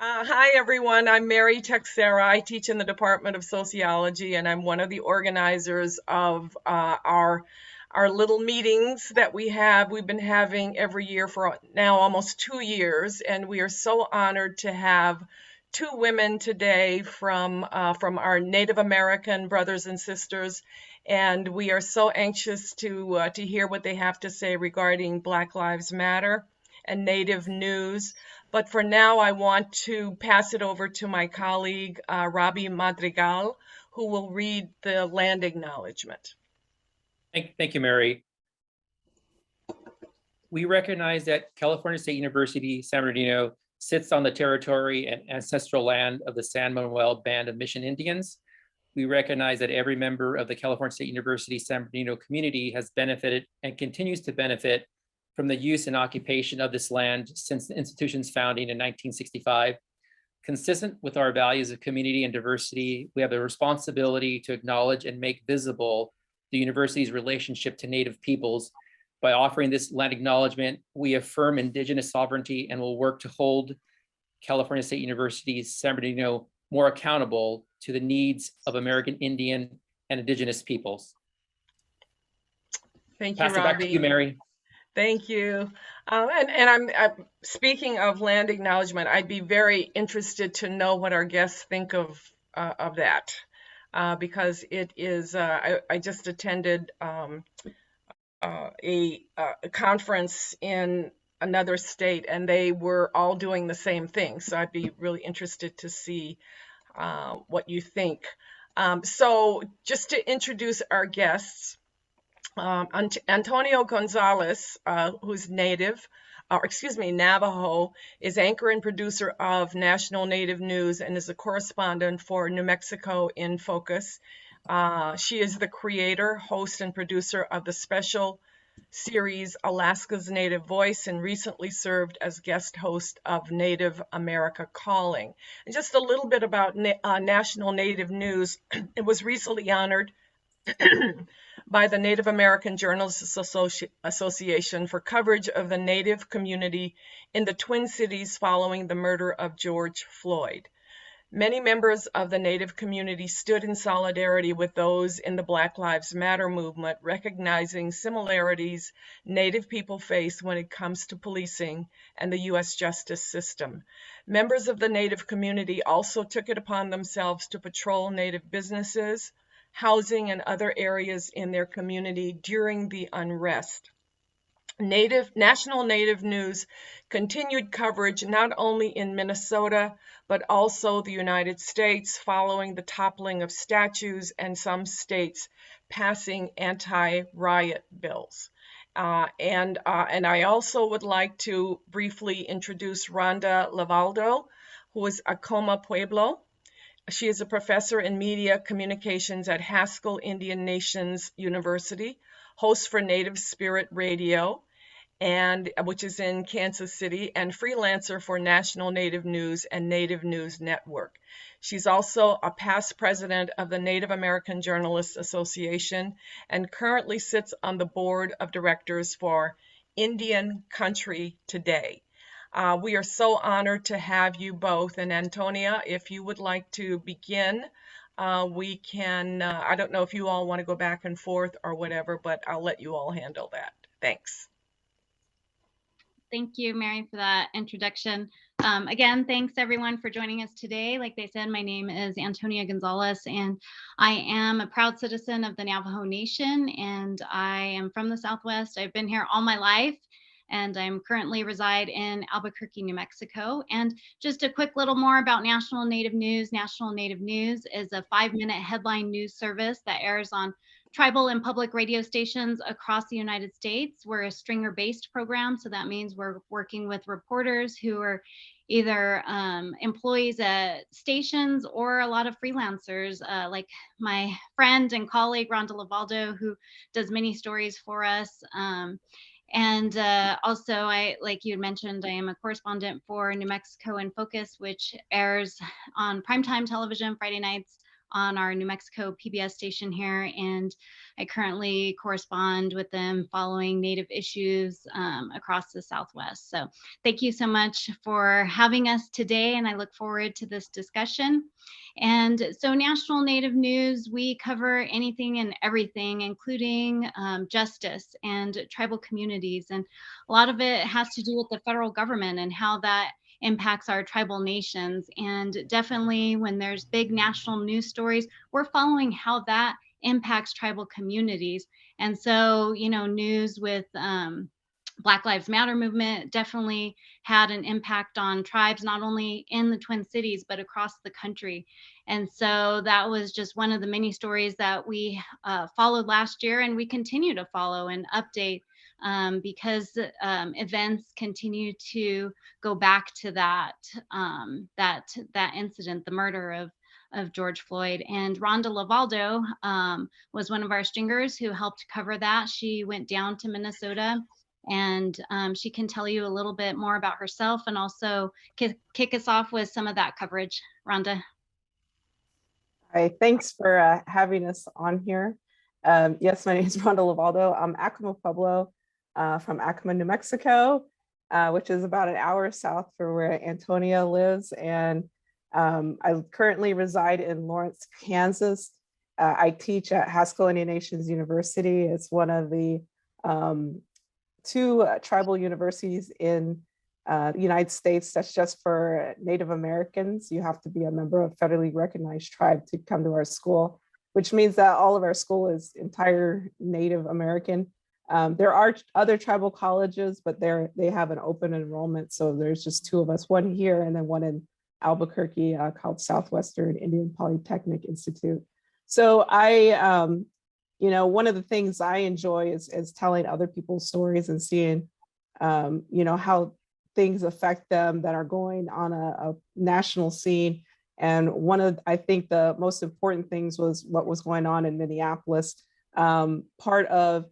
Hi, everyone. I'm Mary Texera. I teach in the Department of Sociology, and I'm one of the organizers of our little meetings that we have. We've been having every year for now almost 2 years, and we are so honored to have two women today from our Native American brothers and sisters, and we are so anxious to hear what they have to say regarding Black Lives Matter and Native news. But for now, I want to pass it over to my colleague, Robie Madrigal, who will read the land acknowledgement. Thank you, Mary. We recognize that California State University, San Bernardino, sits on the territory and ancestral land of the San Manuel Band of Mission Indians. We recognize that every member of the California State University San Bernardino community has benefited and continues to benefit from the use and occupation of this land since the institution's founding in 1965. Consistent with our values of community and diversity, we have the responsibility to acknowledge and make visible the university's relationship to Native peoples. By offering this land acknowledgement, we affirm Indigenous sovereignty and will work to hold California State University's San Bernardino more accountable to the needs of American Indian and Indigenous peoples. Thank you, Robbie. Pass it back to you, Mary. Thank you. I'm speaking of land acknowledgement. I'd be very interested to know what our guests think of that, because it is. I just attended a conference in another state, and they were all doing the same thing. So I'd be really interested to see what you think. So just to introduce our guests. Antonia Gonzales, who's Navajo, is anchor and producer of National Native News and is a correspondent for New Mexico in Focus. She is the creator, host, and producer of the special series Alaska's Native Voice and recently served as guest host of Native America Calling. And just a little bit about National Native News. It was recently honored by the Native American Journalists Association for coverage of the Native community in the Twin Cities following the murder of George Floyd. Many members of the Native community stood in solidarity with those in the Black Lives Matter movement, recognizing similarities Native people face when it comes to policing and the U.S. justice system. Members of the Native community also took it upon themselves to patrol Native businesses, housing, and other areas in their community during the unrest. National Native News continued coverage not only in Minnesota, but also the United States following the toppling of statues and some states passing anti-riot bills. And I also would like to briefly introduce Rhonda Lavaldo, who is Acoma Pueblo. She is a professor in media communications at Haskell Indian Nations University, host for Native Spirit Radio, which is in Kansas City, and freelancer for National Native News and Native News Network. She's also a past president of the Native American Journalists Association and currently sits on the board of directors for Indian Country Today. We are so honored to have you both. And Antonia, if you would like to begin, we can, I don't know if you all want to go back and forth or whatever, but I'll let you all handle that. Thanks. Thank you, Mary, for that introduction. Again, thanks everyone for joining us today. Like they said, my name is Antonia Gonzales, and I am a proud citizen of the Navajo Nation, and I am from the Southwest. I've been here all my life, and I'm currently reside in Albuquerque, New Mexico. And just a quick little more about National Native News. National Native News is a 5-minute headline news service that airs on tribal and public radio stations across the United States. We're a stringer-based program, so that means we're working with reporters who are either employees at stations or a lot of freelancers, like my friend and colleague, Rhonda Lavaldo, who does many stories for us. Also, like you had mentioned, I am a correspondent for New Mexico in Focus, which airs on primetime television Friday nights on our New Mexico PBS station here, and I currently correspond with them following Native issues across the Southwest. So thank you so much for having us today, and I look forward to this discussion. And so National Native News, we cover anything and everything, including justice and tribal communities. And a lot of it has to do with the federal government and how that impacts our tribal nations. And definitely when there's big national news stories, we're following how that impacts tribal communities. And so, you know, news with Black Lives Matter movement definitely had an impact on tribes, not only in the Twin Cities, but across the country. And so that was just one of the many stories that we followed last year, and we continue to follow and update because events continue to go back to that incident, the murder of George Floyd. And Rhonda Lavaldo was one of our stringers who helped cover that. She went down to Minnesota, and she can tell you a little bit more about herself and also kick us off with some of that coverage. Rhonda. Hi, thanks for having us on here. Yes, my name is Rhonda Lavaldo. I'm Acoma Pueblo from Acoma, New Mexico, which is about an hour south from where Antonia lives. And I currently reside in Lawrence, Kansas. I teach at Haskell Indian Nations University. It's one of the two tribal universities in the United States that's just for Native Americans. You have to be a member of federally recognized tribe to come to our school, which means that all of our school is entire Native American. There are other tribal colleges, but they have an open enrollment. So there's just two of us, one here and then one in Albuquerque called Southwestern Indian Polytechnic Institute. So you know, one of the things I enjoy is telling other people's stories and seeing, you know, how things affect them that are going on a national scene. And one of, I think, the most important things was what was going on in Minneapolis. Part of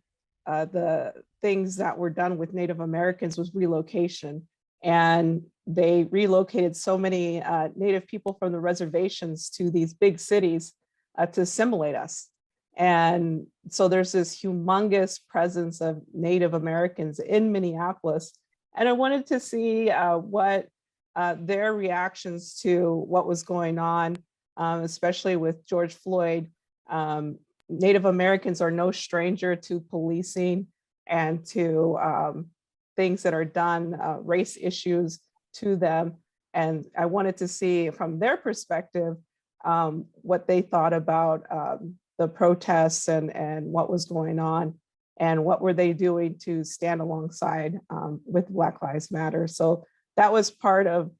the things that were done with Native Americans was relocation. And they relocated so many Native people from the reservations to these big cities to assimilate us. And so there's this humongous presence of Native Americans in Minneapolis. And I wanted to see what their reactions to what was going on, especially with George Floyd. Native Americans are no stranger to policing and to things that are done, race issues to them. And I wanted to see from their perspective what they thought about the protests and what was going on and what were they doing to stand alongside with Black Lives Matter. So that was part of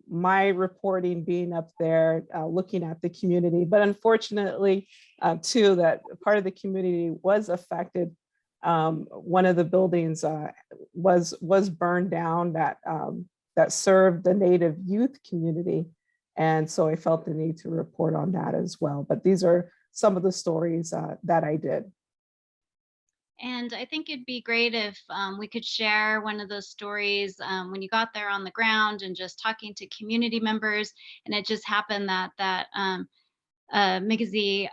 my reporting, being up there, looking at the community. But unfortunately, too, that part of the community was affected. One of the buildings was burned down that served the Native youth community. And so I felt the need to report on that as well. But these are some of the stories that I did. And I think it'd be great if we could share one of those stories when you got there on the ground and just talking to community members. And it just happened that Migizi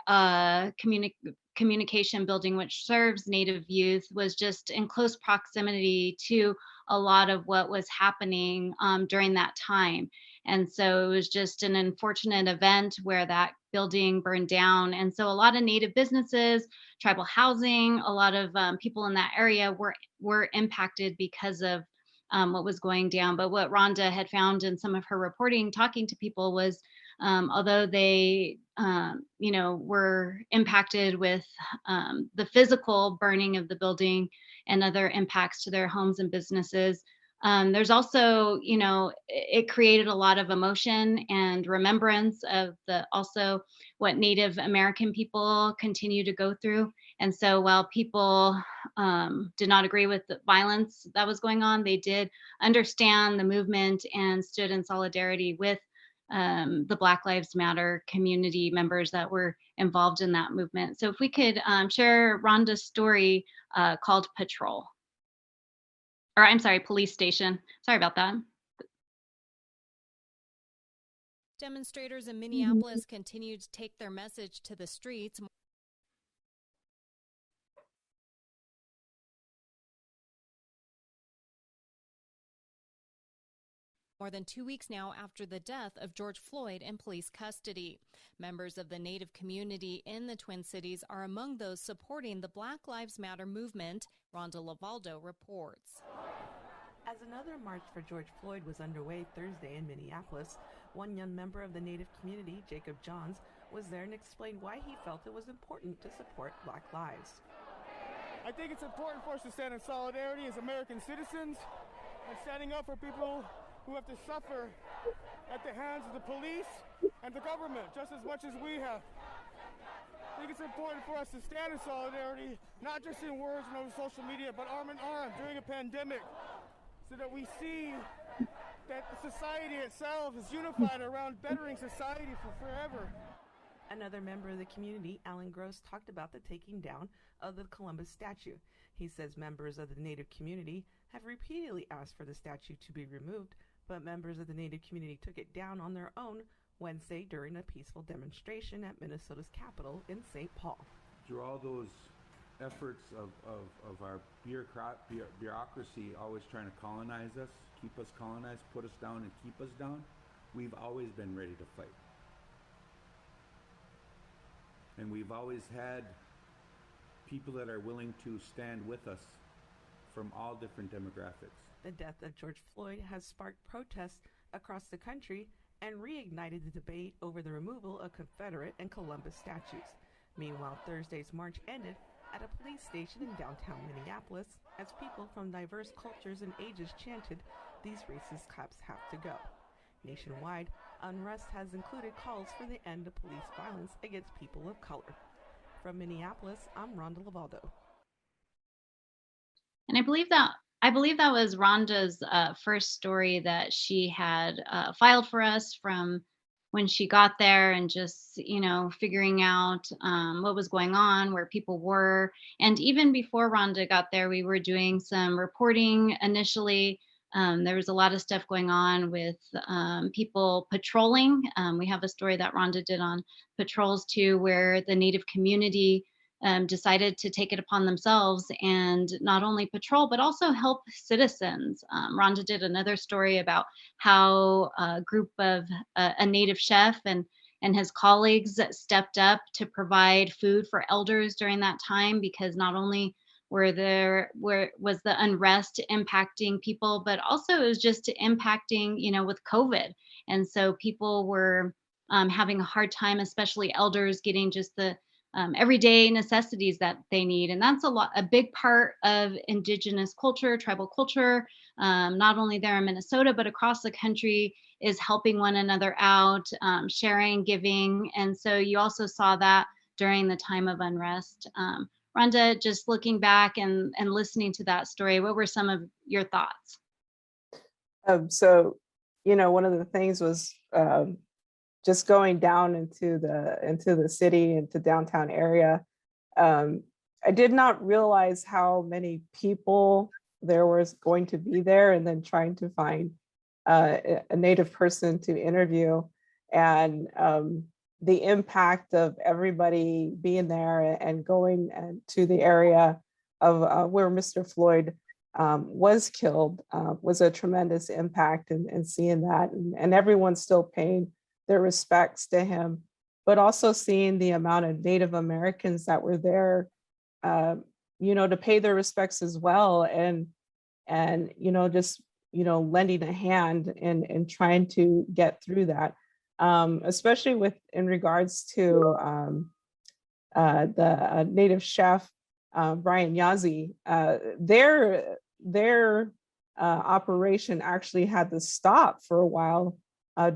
communication building, which serves Native youth, was just in close proximity to a lot of what was happening during that time. And so it was just an unfortunate event where that building burned down. And so a lot of Native businesses, tribal housing, a lot of people in that area were impacted because of what was going down. But what Rhonda had found in some of her reporting, talking to people, was although they you know, were impacted with the physical burning of the building and other impacts to their homes and businesses, there's also, you know, it created a lot of emotion and remembrance of also what Native American people continue to go through. And so while people did not agree with the violence that was going on, they did understand the movement and stood in solidarity with the Black Lives Matter community members that were involved in that movement. So if we could share Rhonda's story called Patrol. Or I'm sorry, Police Station. Sorry about that. Demonstrators in Minneapolis continued to take their message to the streets. More than 2 weeks now after the death of George Floyd in police custody. Members of the Native community in the Twin Cities are among those supporting the Black Lives Matter movement, Rhonda Lavaldo reports. As another march for George Floyd was underway Thursday in Minneapolis, one young member of the Native community, Jacob Johns, was there and explained why he felt it was important to support Black lives. I think it's important for us to stand in solidarity as American citizens and standing up for people who have to suffer at the hands of the police and the government just as much as we have. I think it's important for us to stand in solidarity, not just in words and over social media, but arm in arm during a pandemic, so that we see that society itself is unified around bettering society for forever. Another member of the community, Alan Gross, talked about the taking down of the Columbus statue. He says members of the Native community have repeatedly asked for the statue to be removed, but members of the Native community took it down on their own Wednesday during a peaceful demonstration at Minnesota's capital in St. Paul. Through all those efforts of our bureaucracy always trying to colonize us, keep us colonized, put us down and keep us down, we've always been ready to fight. And we've always had people that are willing to stand with us from all different demographics. The death of George Floyd has sparked protests across the country and reignited the debate over the removal of Confederate and Columbus statues. Meanwhile, Thursday's march ended at a police station in downtown Minneapolis as people from diverse cultures and ages chanted, "These racist cops have to go." Nationwide, unrest has included calls for the end of police violence against people of color. From Minneapolis, I'm Rhonda Lavaldo. And I believe that was Rhonda's first story that she had filed for us from when she got there, and just, figuring out what was going on, where people were. And even before Rhonda got there, we were doing some reporting initially. There was a lot of stuff going on with people patrolling. We have a story that Rhonda did on patrols too, where the Native community decided to take it upon themselves and not only patrol, but also help citizens. Rhonda did another story about how a group of a Native chef and his colleagues stepped up to provide food for elders during that time, because not only was the unrest impacting people, but also it was just impacting, with COVID. And so people were having a hard time, especially elders, getting just the everyday necessities that they need. And that's a big part of Indigenous culture, tribal culture, not only there in Minnesota, but across the country, is helping one another out, sharing, giving. And so you also saw that during the time of unrest. Rhonda, just looking back and listening to that story, what were some of your thoughts? So, one of the things was just going down into the city, into downtown area. I did not realize how many people there was going to be there, and then trying to find a Native person to interview, and the impact of everybody being there and going to the area of where Mr. Floyd was killed was a tremendous impact, and seeing that, and everyone still paying their respects to him, but also seeing the amount of Native Americans that were there, to pay their respects as well, and just lending a hand and trying to get through that, especially in regards to the Native chef Brian Yazzie. Their operation actually had to stop for a while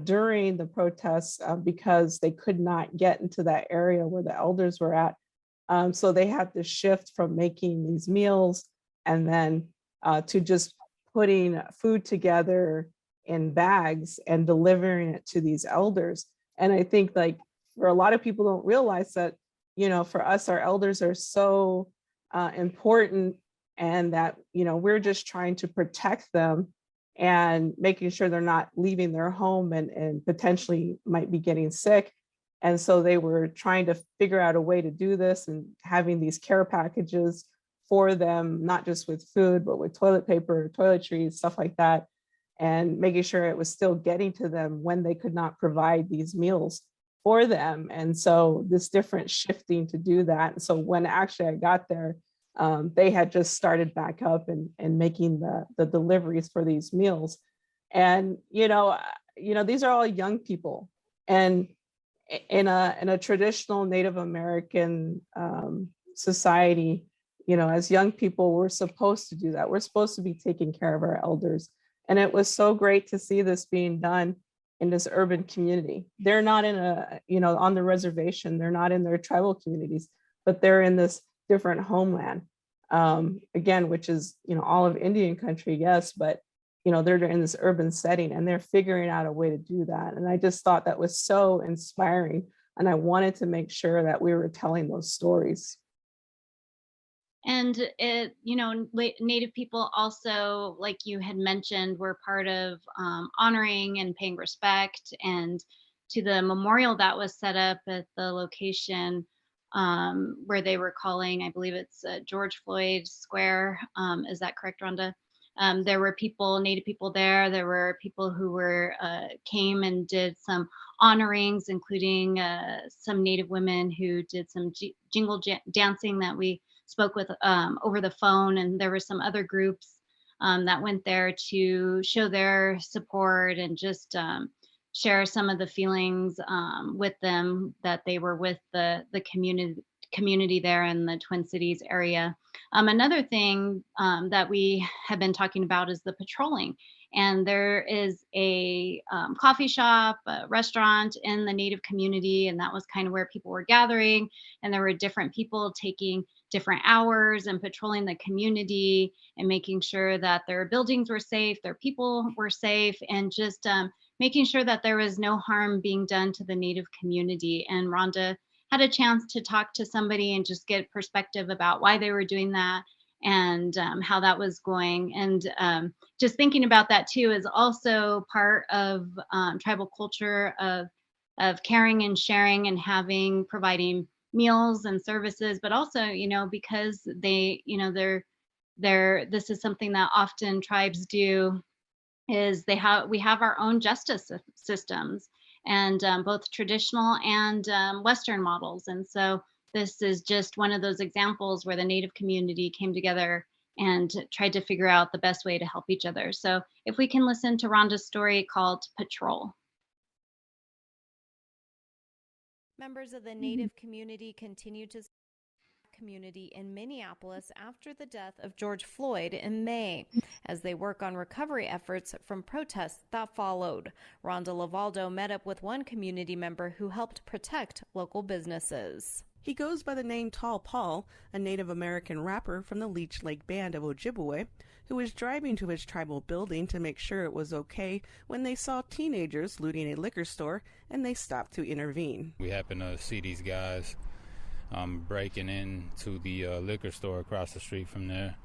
during the protests because they could not get into that area where the elders were at. So they had to shift from making these meals and then to just putting food together in bags and delivering it to these elders. And I think, like, for a lot of people don't realize that, for us, our elders are so important, and that, we're just trying to protect them and making sure they're not leaving their home and potentially might be getting sick. And so they were trying to figure out a way to do this and having these care packages for them, not just with food, but with toilet paper, toiletries, stuff like that, and making sure it was still getting to them when they could not provide these meals for them. And so this different shifting to do that. And so when actually I got there, they had just started back up and making the deliveries for these meals. And, these are all young people. And in a traditional Native American society, as young people, we're supposed to do that. We're supposed to be taking care of our elders. And it was so great to see this being done in this urban community. They're not in on the reservation, they're not in their tribal communities, but they're in this different homeland, again, which is, all of Indian country, yes, but, they're in this urban setting and they're figuring out a way to do that. And I just thought that was so inspiring. And I wanted to make sure that we were telling those stories. And Native people also, like you had mentioned, were part of honoring and paying respect. And to the memorial that was set up at the location where they were calling, I believe it's George Floyd Square. Is that correct, Rhonda? There were Native people there. There were people who came and did some honorings, including some Native women who did some jingle dancing that we spoke with over the phone. And there were some other groups that went there to show their support and just share some of the feelings with them, that they were with the community there in the Twin Cities area. Another thing that we have been talking about is the patrolling. And there is a coffee shop, a restaurant in the Native community, and that was kind of where people were gathering. And there were different people taking different hours and patrolling the community and making sure that their buildings were safe, their people were safe, and just making sure that there was no harm being done to the Native community. And Rhonda had a chance to talk to somebody and just get perspective about why they were doing that and how that was going. And just thinking about that too is also part of tribal culture of caring and sharing and providing meals and services, but also, because they, this is something that often tribes do, is we have our own justice systems, and both traditional and Western models. And so this is just one of those examples where the Native community came together and tried to figure out the best way to help each other. So if we can listen to Rhonda's story called Patrol. Members of the Native community continue to community in Minneapolis after the death of George Floyd in May, as they work on recovery efforts from protests that followed. Rhonda Lavaldo met up with one community member who helped protect local businesses. He goes by the name Tall Paul, a Native American rapper from the Leech Lake Band of Ojibwe, who was driving to his tribal building to make sure it was okay when they saw teenagers looting a liquor store, and they stopped to intervene. We happened to see these guys breaking into the liquor store across the street from there.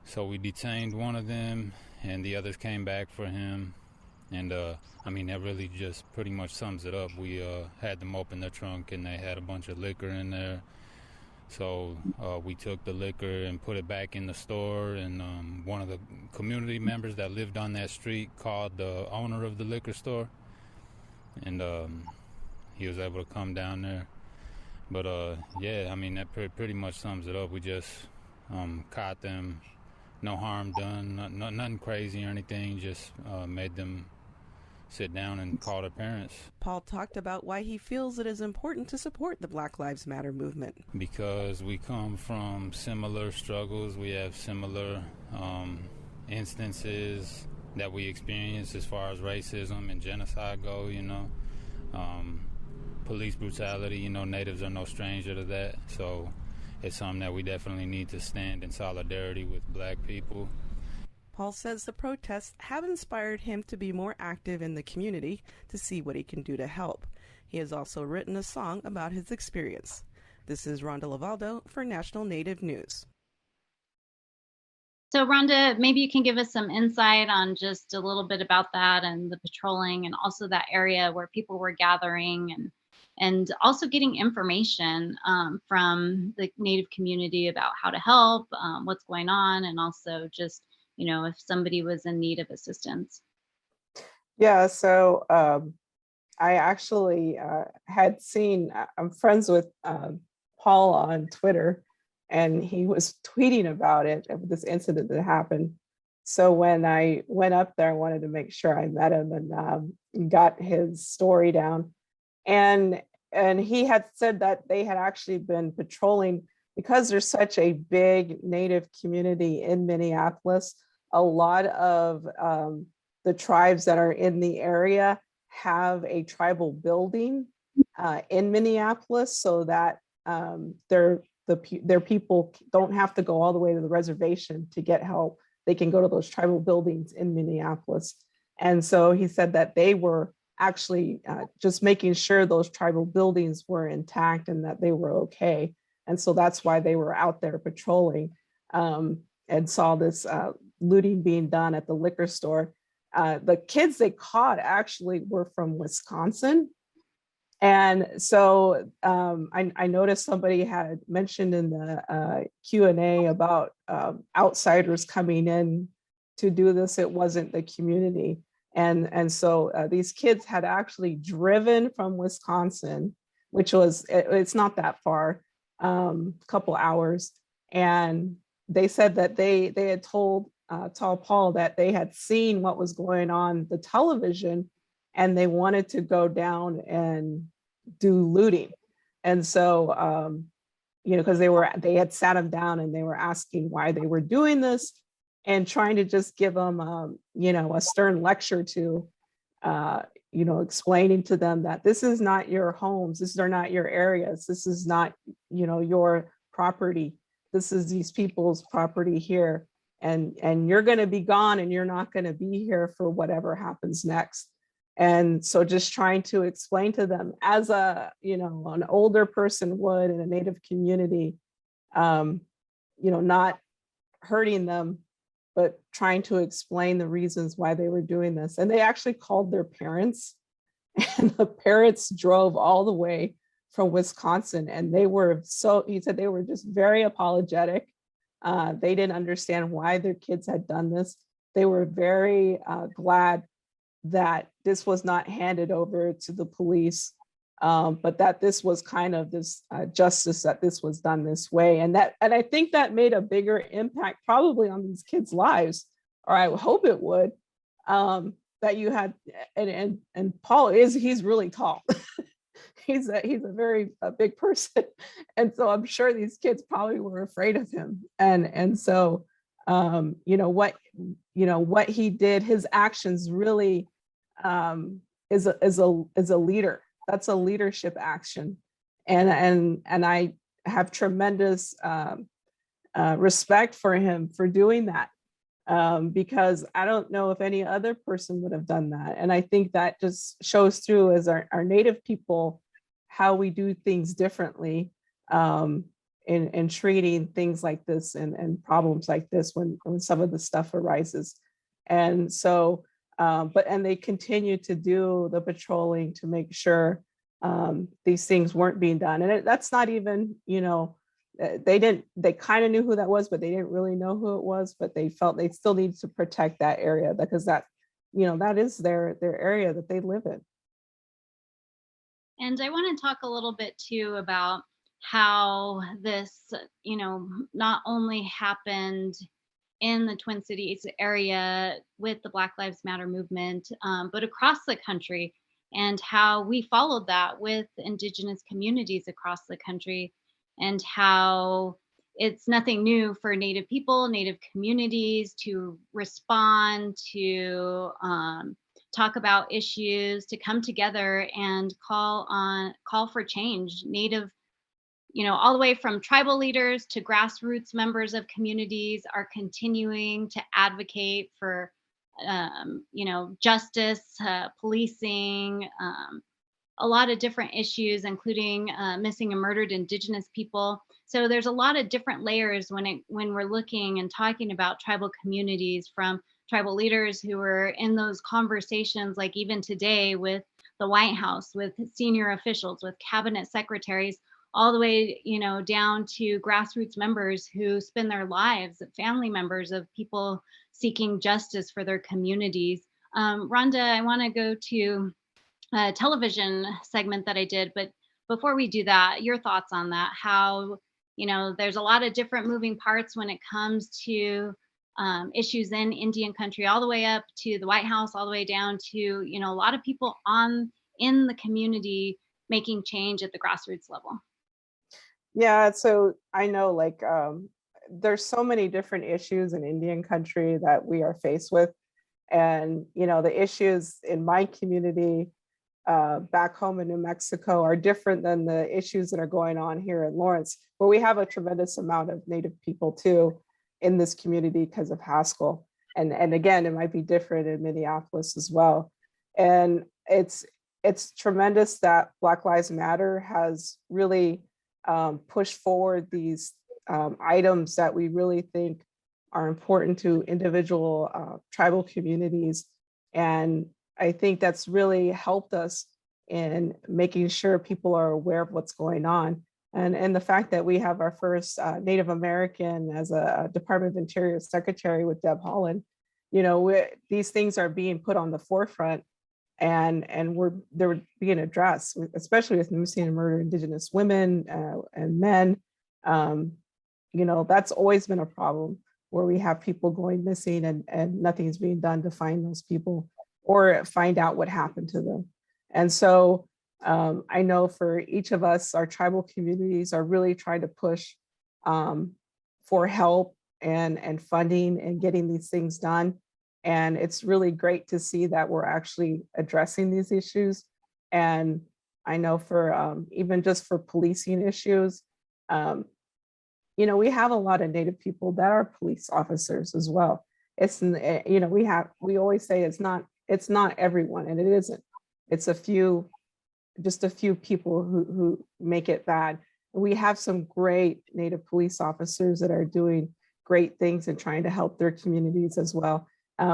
So we detained one of them, and the others came back for him. And that really just pretty much sums it up. We had them open their trunk, and they had a bunch of liquor in there. So we took the liquor and put it back in the store, and one of the community members that lived on that street called the owner of the liquor store, and he was able to come down there. But that pretty much sums it up. We just caught them, no harm done, nothing crazy or anything, just made them sit down and call their parents. Paul talked about why he feels it is important to support the Black Lives Matter movement. Because we come from similar struggles, we have similar instances that we experience as far as racism and genocide go, police brutality, Natives are no stranger to that. So it's something that we definitely need to stand in solidarity with Black people. Paul says the protests have inspired him to be more active in the community to see what he can do to help. He has also written a song about his experience. This is Rhonda Lavaldo for National Native News. So Rhonda, maybe you can give us some insight on just a little bit about that and the patrolling, and also that area where people were gathering, and also getting information from the Native community about how to help, what's going on, and also just, if somebody was in need of assistance. Yeah, so I actually had seen, I'm friends with Paul on Twitter, and he was tweeting about it, of this incident that happened. So when I went up there, I wanted to make sure I met him and got his story down. And he had said that they had actually been patrolling, because there's such a big Native community in Minneapolis. A lot of the tribes that are in the area have a tribal building in Minneapolis, so that their people don't have to go all the way to the reservation to get help. They can go to those tribal buildings in Minneapolis. And so he said that they were actually just making sure those tribal buildings were intact and that they were okay. And so that's why they were out there patrolling, and saw this looting being done at the liquor store. The kids they caught actually were from Wisconsin. And so I noticed somebody had mentioned in the Q&A about outsiders coming in to do this. It wasn't the community. And so these kids had actually driven from Wisconsin, which was, it's not that far, a couple hours. And they said that they had told Paul that they had seen what was going on the television, and they wanted to go down and do looting. And so, because they had sat them down and they were asking why they were doing this, and trying to just give them, a stern lecture to, explaining to them that this is not your homes, these are not your areas, this is not, your property, this is these people's property here, and you're going to be gone, and you're not going to be here for whatever happens next. And so just trying to explain to them, as an older person would in a Native community, not hurting them, but trying to explain the reasons why they were doing this. And they actually called their parents, and the parents drove all the way from Wisconsin. And he said they were just very apologetic. They didn't understand why their kids had done this. They were very glad that this was not handed over to the police, but that this was kind of this justice, that this was done this way. And I think that made a bigger impact probably on these kids' lives, or I hope it would, that you had, and Paul he's really tall. he's a very big person. And so I'm sure these kids probably were afraid of him. And so, what he did, his actions really is a leader. That's a leadership action. And I have tremendous respect for him for doing that, because I don't know if any other person would have done that. And I think that just shows through as our Native people, how we do things differently in treating things like this and problems like this when some of the stuff arises. And so, and they continue to do the patrolling to make sure these things weren't being done. And that's not even, they kind of knew who that was, but they didn't really know who it was, but they felt they still need to protect that area, because that is their area that they live in. And I want to talk a little bit too about how this, not only happened in the Twin Cities area with the Black Lives Matter movement, but across the country, and how we followed that with Indigenous communities across the country, and how it's nothing new for Native people, Native communities to respond, to talk about issues, to come together and call for change. Native, all the way from tribal leaders to grassroots members of communities are continuing to advocate for, justice, policing, a lot of different issues, including missing and murdered Indigenous people. So there's a lot of different layers when we're looking and talking about tribal communities, from tribal leaders who were in those conversations, like even today with the White House, with senior officials, with cabinet secretaries, all the way, down to grassroots members who spend their lives, family members of people seeking justice for their communities. Rhonda, I want to go to a television segment that I did, but before we do that, your thoughts on that, how, there's a lot of different moving parts when it comes to issues in Indian country, all the way up to the White House, all the way down to, a lot of people in the community making change at the grassroots level. Yeah, so I know there's so many different issues in Indian country that we are faced with. And, the issues in my community back home in New Mexico are different than the issues that are going on here in Lawrence, where we have a tremendous amount of Native people too in this community because of Haskell. And again, it might be different in Minneapolis as well. And it's tremendous that Black Lives Matter has really pushed forward these items that we really think are important to individual tribal communities. And I think that's really helped us in making sure people are aware of what's going on. And the fact that we have our first Native American as a Department of Interior Secretary with Deb Haaland, these things are being put on the forefront, and they're being addressed, especially with missing and murdered Indigenous women and men. That's always been a problem, where we have people going missing and nothing's being done to find those people or find out what happened to them. And so I know for each of us, our tribal communities are really trying to push for help and funding and getting these things done. And it's really great to see that we're actually addressing these issues. And I know for even just for policing issues, we have a lot of Native people that are police officers as well. It's, we always say it's not everyone, and it isn't. It's just a few people who make it bad. We have some great Native police officers that are doing great things and trying to help their communities as well.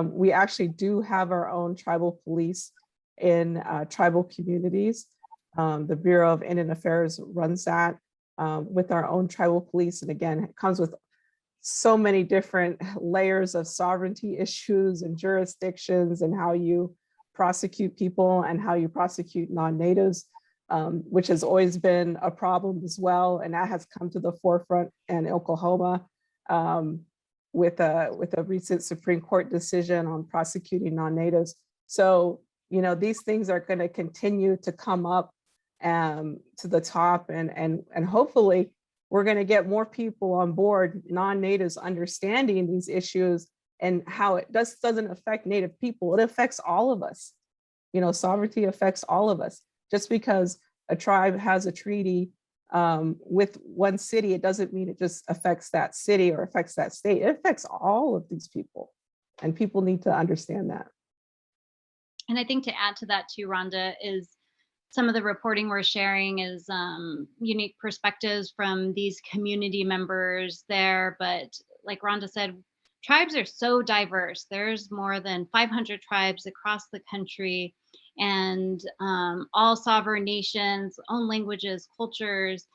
We actually do have our own tribal police in tribal communities. The Bureau of Indian Affairs runs that with our own tribal police. And again, it comes with so many different layers of sovereignty issues and jurisdictions and how you prosecute people and how you prosecute non-natives, which has always been a problem as well. And that has come to the forefront in Oklahoma with a recent Supreme Court decision on prosecuting non-natives. So, these things are going to continue to come up to the top, and hopefully we're going to get more people on board, non-natives, understanding these issues and how it doesn't affect Native people. It affects all of us. Sovereignty affects all of us. Just because a tribe has a treaty with one city, it doesn't mean it just affects that city or affects that state. It affects all of these people, and people need to understand that. And I think to add to that too, Rhonda, is some of the reporting we're sharing is unique perspectives from these community members there. But like Rhonda said, tribes are so diverse. There's more than 500 tribes across the country, and all sovereign nations, own languages, cultures,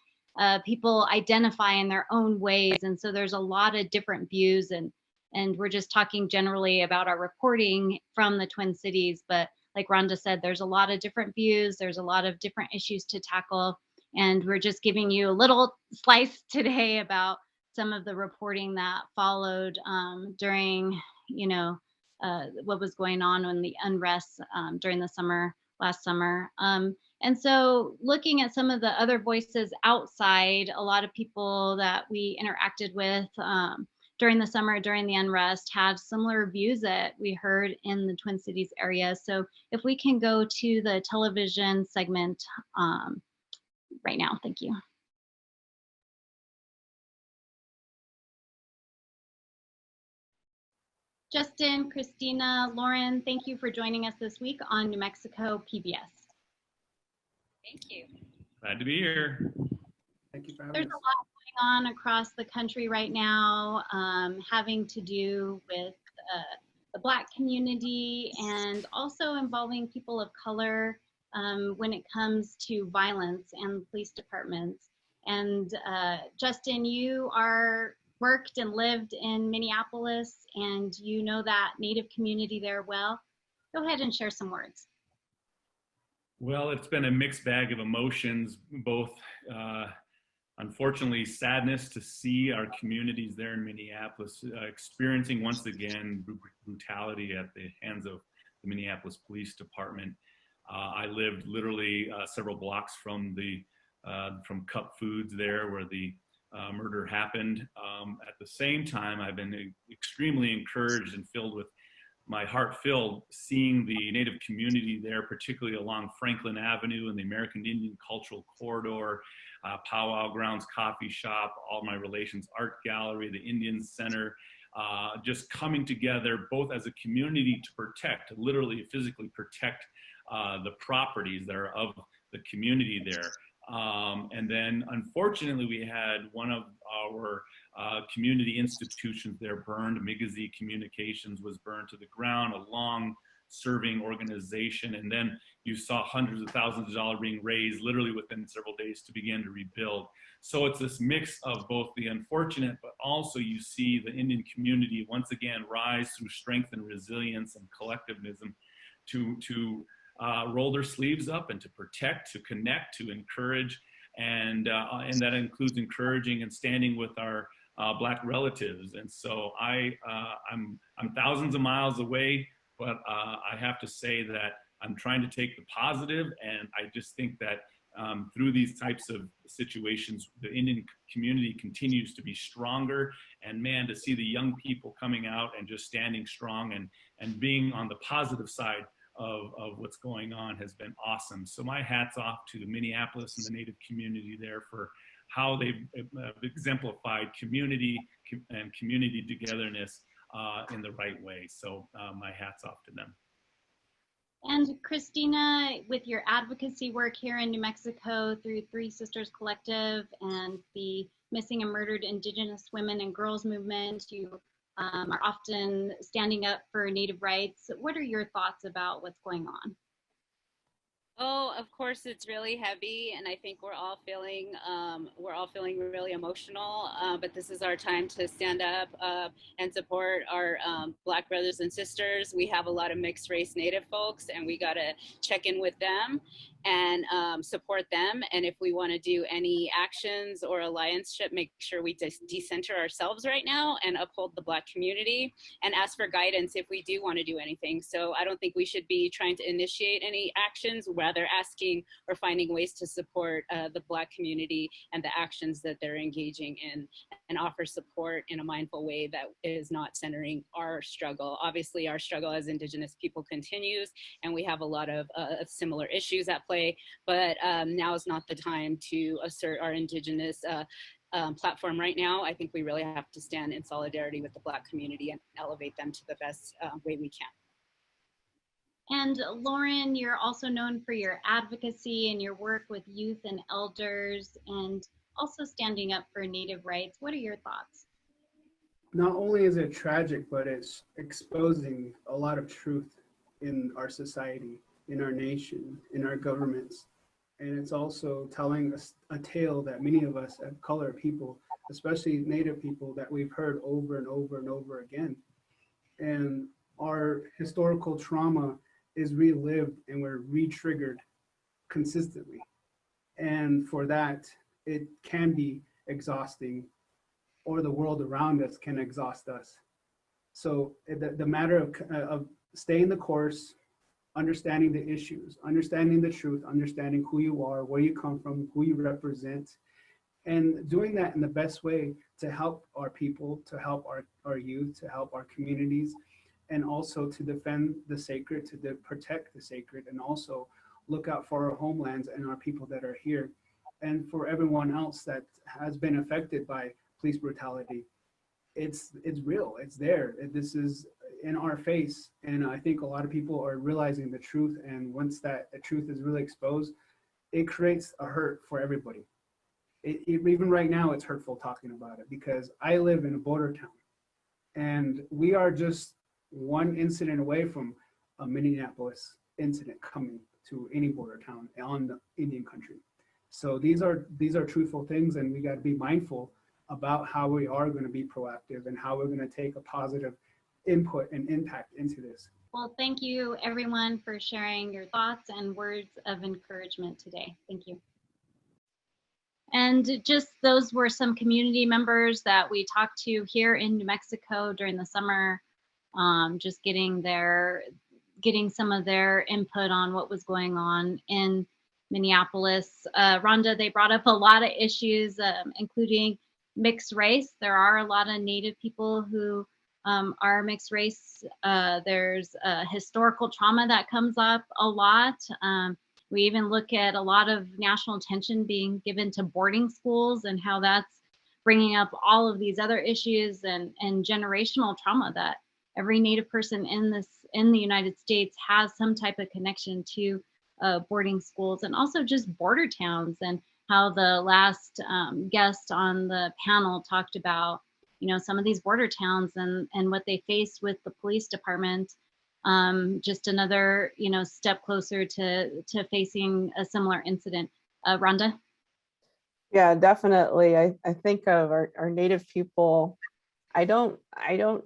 people identify in their own ways. And so there's a lot of different views, and we're just talking generally about our reporting from the Twin Cities. But like Rhonda said, there's a lot of different views. There's a lot of different issues to tackle. And we're just giving you a little slice today about some of the reporting that followed during, what was going on in the unrest during the summer, last summer. And so looking at some of the other voices outside, a lot of people that we interacted with during the summer, during the unrest, have similar views that we heard in the Twin Cities area. So if we can go to the television segment right now, thank you. Justin, Christina, Lauren, thank you for joining us this week on New Mexico PBS. Thank you. Glad to be here. Thank you for having There's us. a lot on across the country right now, having to do with the Black community and also involving people of color when it comes to violence and police departments. And Justin, you are worked and lived in Minneapolis, and you know that Native community there well. Go ahead and share some words. Well, it's been a mixed bag of emotions, both unfortunately sadness to see our communities there in Minneapolis experiencing once again brutality at the hands of the Minneapolis Police Department. I lived literally several blocks from Cup Foods there where the murder happened. At the same time, I've been extremely encouraged and filled with my heart filled seeing the Native community there, particularly along Franklin Avenue and the American Indian Cultural Corridor, Powwow Grounds Coffee Shop, All My Relations Art Gallery, the Indian Center, just coming together both as a community to protect, literally physically protect the properties that are of the community there. And then unfortunately we had one of our community institutions there burned. Migazi Communications was burned to the ground, a long serving organization. And then you saw hundreds of thousands of dollars being raised literally within several days to begin to rebuild. So it's this mix of both the unfortunate, but also you see the Indian community once again rise through strength and resilience and collectivism to roll their sleeves up and to protect, to connect, to encourage, and that includes encouraging and standing with our Black relatives. And so I'm thousands of miles away, but I have to say that I'm trying to take the positive, and I just think that through these types of situations, the Indian community continues to be stronger. And man, to see the young people coming out and just standing strong and being on the positive side of what's going on has been awesome. So my hat's off to the Minneapolis and the Native community there for how they've exemplified community and community togetherness in the right way. So my hat's off to them. And Christina, with your advocacy work here in New Mexico through Three Sisters Collective and the Missing and Murdered Indigenous Women and Girls Movement, you are often standing up for Native rights. What are your thoughts about what's going on? Oh, of course, it's really heavy, and I think we're all feeling really emotional. But this is our time to stand up and support our Black brothers and sisters. We have a lot of mixed race Native folks, and we gotta check in with them and support them. And if we want to do any actions or allianceship, make sure we decenter ourselves right now and uphold the Black community and ask for guidance if we do want to do anything. So I don't think we should be trying to initiate any actions, rather asking or finding ways to support the Black community and the actions that they're engaging in, and offer support in a mindful way that is not centering our struggle. Obviously, our struggle as Indigenous people continues, and we have a lot of similar issues at play, but now is not the time to assert our Indigenous platform right now. I think we really have to stand in solidarity with the Black community and elevate them to the best way we can. And Lauren, you're also known for your advocacy and your work with youth and elders and also standing up for Native rights. What are your thoughts? Not only is it tragic, but it's exposing a lot of truth in our society, in our nation, in our governments. And it's also telling us a tale that many of us of color people, especially Native people, that we've heard over and over and over again. And our historical trauma is relived and we're re-triggered consistently. And for that, it can be exhausting, or the world around us can exhaust us. So the matter of staying the course, understanding the issues, understanding the truth, understanding who you are, where you come from, who you represent, and doing that in the best way to help our people, to help our youth, to help our communities, and also to defend the sacred, to protect the sacred, and also look out for our homelands and our people that are here. And for everyone else that has been affected by police brutality, it's real, it's there. This is in our face. And I think a lot of people are realizing the truth. And once that the truth is really exposed, it creates a hurt for everybody. Even right now, it's hurtful talking about it because I live in a border town, and we are just one incident away from a Minneapolis incident coming to any border town on the Indian country. So these are truthful things, and we got to be mindful about how we are going to be proactive and how we're going to take a positive input and impact into this. Well, thank you everyone for sharing your thoughts and words of encouragement today. Thank you. And just those were some community members that we talked to here in New Mexico during the summer, just getting some of their input on what was going on in Minneapolis. Rhonda, they brought up a lot of issues, including mixed race. There are a lot of Native people who are mixed race. There's historical trauma that comes up a lot. We even look at a lot of national attention being given to boarding schools and how that's bringing up all of these other issues and generational trauma that every Native person in the United States has some type of connection to boarding schools, and also just border towns, and how the last guest on the panel talked about, some of these border towns and what they face with the police department. Just another, step closer to facing a similar incident. Rhonda? Yeah, definitely. I think of our Native people. I don't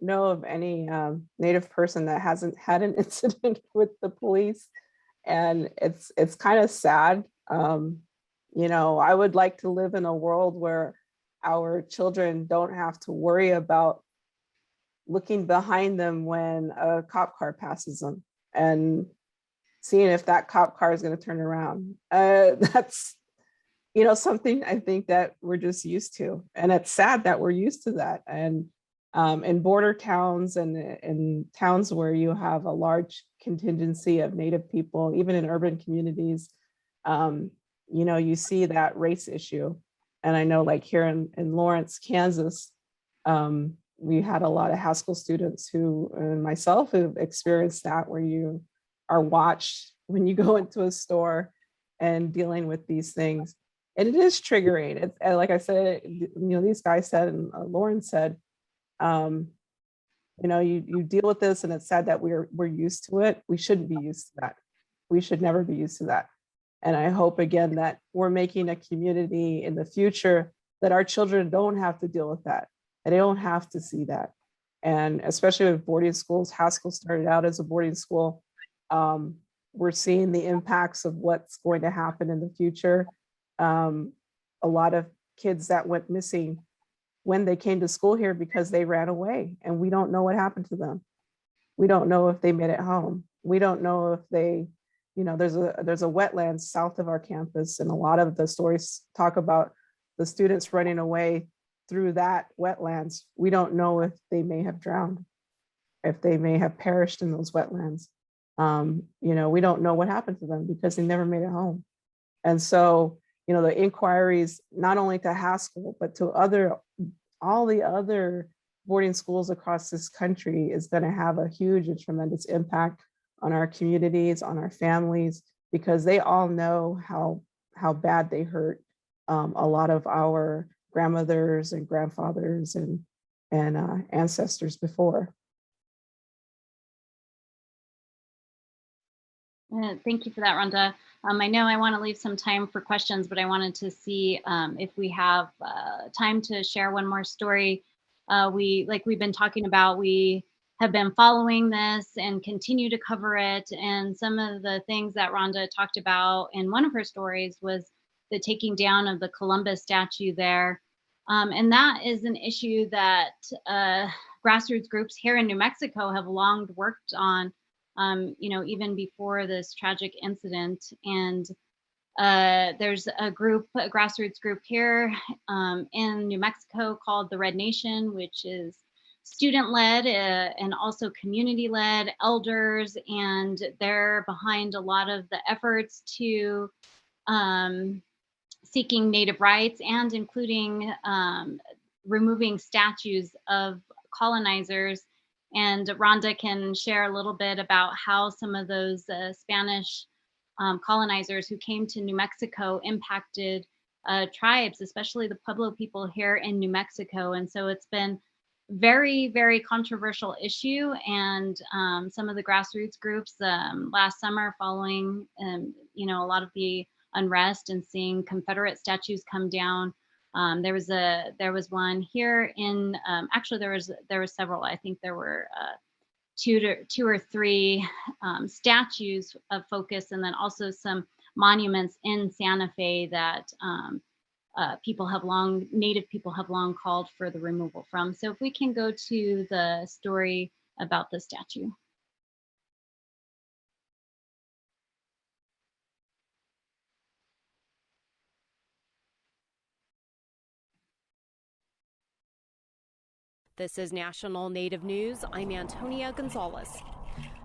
know of any Native person that hasn't had an incident with the police, and it's kind of sad. I would like to live in a world where our children don't have to worry about looking behind them when a cop car passes them and seeing if that cop car is going to turn around. That's something I think that we're just used to, and it's sad that we're used to that. And in border towns and in towns where you have a large contingency of Native people, even in urban communities, you see that race issue. And I know, like here in Lawrence, Kansas, we had a lot of high school students who, and myself, have experienced that, where you are watched when you go into a store and dealing with these things. And it is triggering. It's, like I said, these guys said, and Lauren said, you deal with this, and it's sad that we're used to it. We shouldn't be used to that. We should never be used to that. And I hope, again, that we're making a community in the future that our children don't have to deal with that, and they don't have to see that. And especially with boarding schools, Haskell started out as a boarding school. We're seeing the impacts of what's going to happen in the future. A lot of kids that went missing when they came to school here because they ran away, and we don't know what happened to them. We don't know if they made it home. We don't know if they, there's a wetland south of our campus, and a lot of the stories talk about the students running away through that wetlands. We don't know if they may have drowned, if they may have perished in those wetlands. We don't know what happened to them because they never made it home. And so, the inquiries, not only to Haskell, but to all the other boarding schools across this country, is going to have a huge and tremendous impact on our communities, on our families, because they all know how bad they hurt a lot of our grandmothers and grandfathers and ancestors before. Thank you for that, Rhonda. I know I want to leave some time for questions, but I wanted to see if we have time to share one more story. We've been talking about, we have been following this and continue to cover it. And some of the things that Rhonda talked about in one of her stories was the taking down of the Columbus statue there. And that is an issue that grassroots groups here in New Mexico have long worked on. Even before this tragic incident. And there's a grassroots group here in New Mexico called the Red Nation, which is student-led and also community-led, elders, and they're behind a lot of the efforts to seeking Native rights, and including removing statues of colonizers. And Rhonda can share a little bit about how some of those Spanish colonizers who came to New Mexico impacted tribes, especially the Pueblo people here in New Mexico. And so it's been very, very controversial issue. And some of the grassroots groups last summer following, you know, a lot of the unrest and seeing Confederate statues come down. There was one here in, actually there was several. I think there were two or three statues of focus, and then also some monuments in Santa Fe that Native people have long called for the removal from. So if we can go to the story about the statue. This is National Native News. I'm Antonia Gonzales.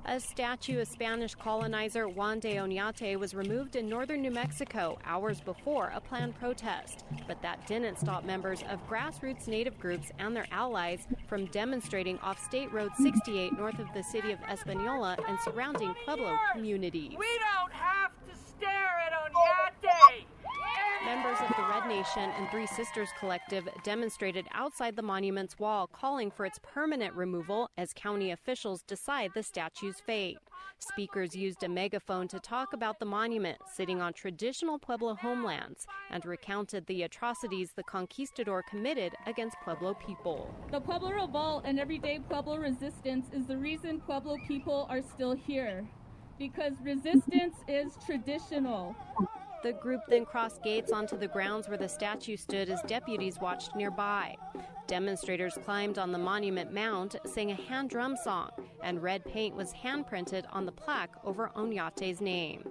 A statue of Spanish colonizer Juan de Oñate was removed in northern New Mexico hours before a planned protest. But that didn't stop members of grassroots Native groups and their allies from demonstrating off State Road 68 north of the city of Española and surrounding Pueblo communities. We don't have to stare at Oñate! Members of the Red Nation and Three Sisters Collective demonstrated outside the monument's wall, calling for its permanent removal as county officials decide the statue's fate. Speakers used a megaphone to talk about the monument sitting on traditional Pueblo homelands and recounted the atrocities the conquistador committed against Pueblo people. The Pueblo Revolt and everyday Pueblo resistance is the reason Pueblo people are still here, because resistance is traditional. The group then crossed gates onto the grounds where the statue stood as deputies watched nearby. Demonstrators climbed on the monument mound, sang a hand drum song, and red paint was hand-printed on the plaque over Oñate's name.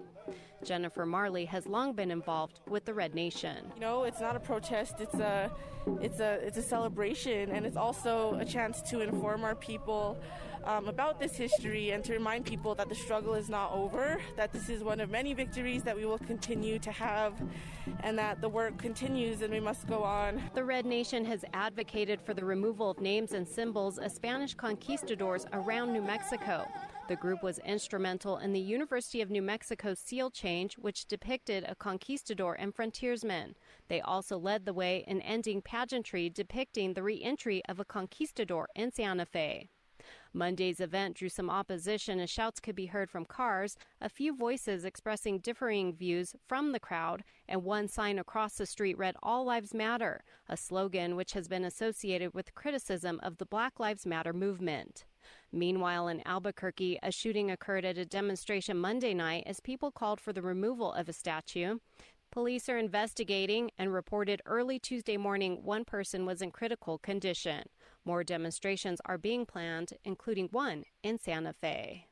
Jennifer Marley has long been involved with the Red Nation. You know, it's not a protest, it's a celebration, and it's also a chance to inform our people about this history and to remind people that the struggle is not over, that this is one of many victories that we will continue to have, and that the work continues and we must go on. The Red Nation has advocated for the removal of names and symbols of Spanish conquistadors around New Mexico. The group was instrumental in the University of New Mexico seal change, which depicted a conquistador and frontiersman. They also led the way in ending pageantry depicting the re-entry of a conquistador in Santa Fe. Monday's event drew some opposition as shouts could be heard from cars, a few voices expressing differing views from the crowd, and one sign across the street read "All Lives Matter," a slogan which has been associated with criticism of the Black Lives Matter movement. Meanwhile, in Albuquerque, a shooting occurred at a demonstration Monday night as people called for the removal of a statue. Police are investigating and reported early Tuesday morning one person was in critical condition. More demonstrations are being planned, including one in Santa Fe.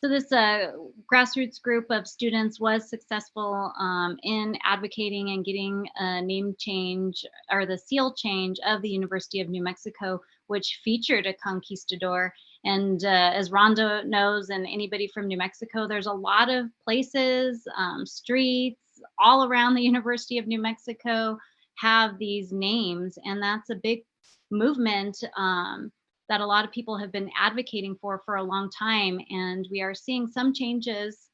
So this grassroots group of students was successful in advocating and getting a name change, or the seal change, of the University of New Mexico, which featured a conquistador. And as Rhonda knows, and anybody from New Mexico, there's a lot of places, streets all around the University of New Mexico have these names, and that's a big movement that a lot of people have been advocating for a long time. And we are seeing some changes,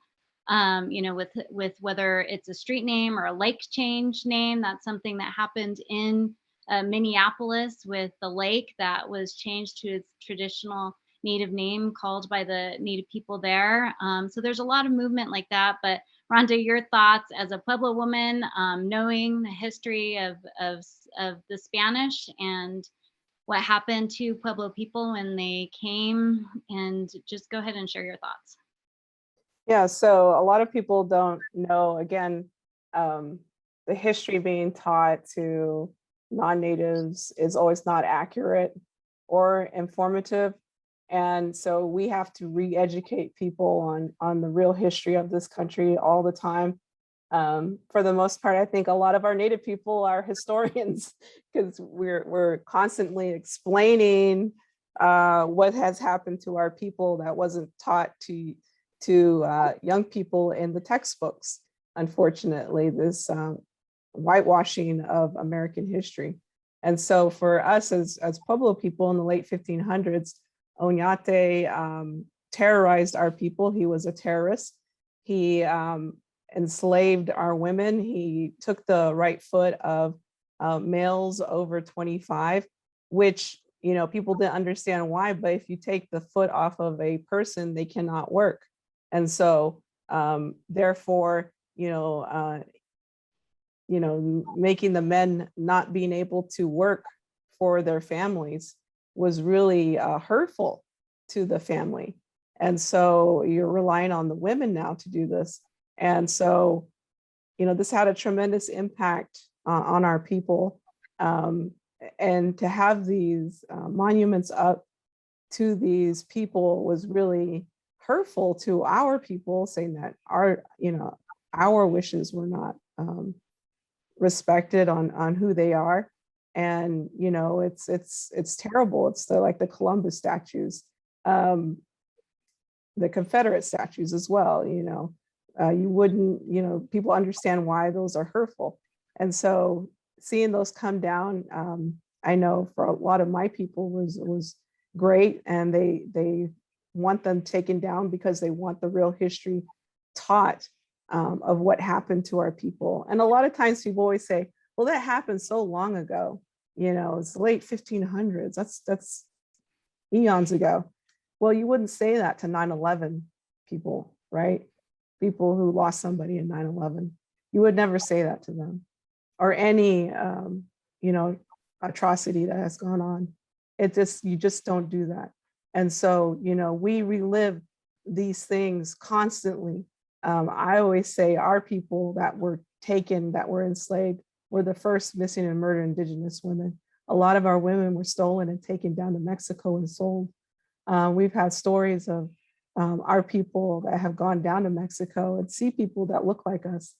you know, with whether it's a street name or a lake change name. That's something that happened in Minneapolis with the lake that was changed to its traditional Native name called by the Native people there. So there's a lot of movement like that. But Rhonda, your thoughts as a Pueblo woman, knowing the history of the Spanish and what happened to Pueblo people when they came, and just go ahead and share your thoughts. Yeah, so a lot of people don't know, again, the history being taught to non-natives is always not accurate or informative. And so we have to re-educate people on the real history of this country all the time. For the most part, I think a lot of our Native people are historians because we're constantly explaining what has happened to our people that wasn't taught to young people in the textbooks. Unfortunately, this whitewashing of American history. And so for us as Pueblo people in the late 1500s, Oñate terrorized our people. He was a terrorist. He enslaved our women. He took the right foot of males over 25, which, you know, people didn't understand why, but if you take the foot off of a person, they cannot work. And so therefore, making the men not being able to work for their families was really hurtful to the family. And so you're relying on the women now to do this. And so, this had a tremendous impact on our people. And to have these monuments up to these people was really hurtful to our people, saying that our wishes were not respected on who they are. And it's terrible. It's like the Columbus statues, the Confederate statues as well. You wouldn't, people understand why those are hurtful. And so seeing those come down, I know for a lot of my people was great, and they want them taken down because they want the real history taught of what happened to our people. And a lot of times people always say, well, that happened so long ago, it's the late 1500s. That's eons ago. Well, you wouldn't say that to 9/11 people, right? People who lost somebody in 9/11. You would never say that to them, or any atrocity that has gone on. You just don't do that. And so, we relive these things constantly. I always say our people that were taken, that were enslaved, were the first missing and murdered Indigenous women. A lot of our women were stolen and taken down to Mexico and sold. We've had stories of our people that have gone down to Mexico and see people that look like us.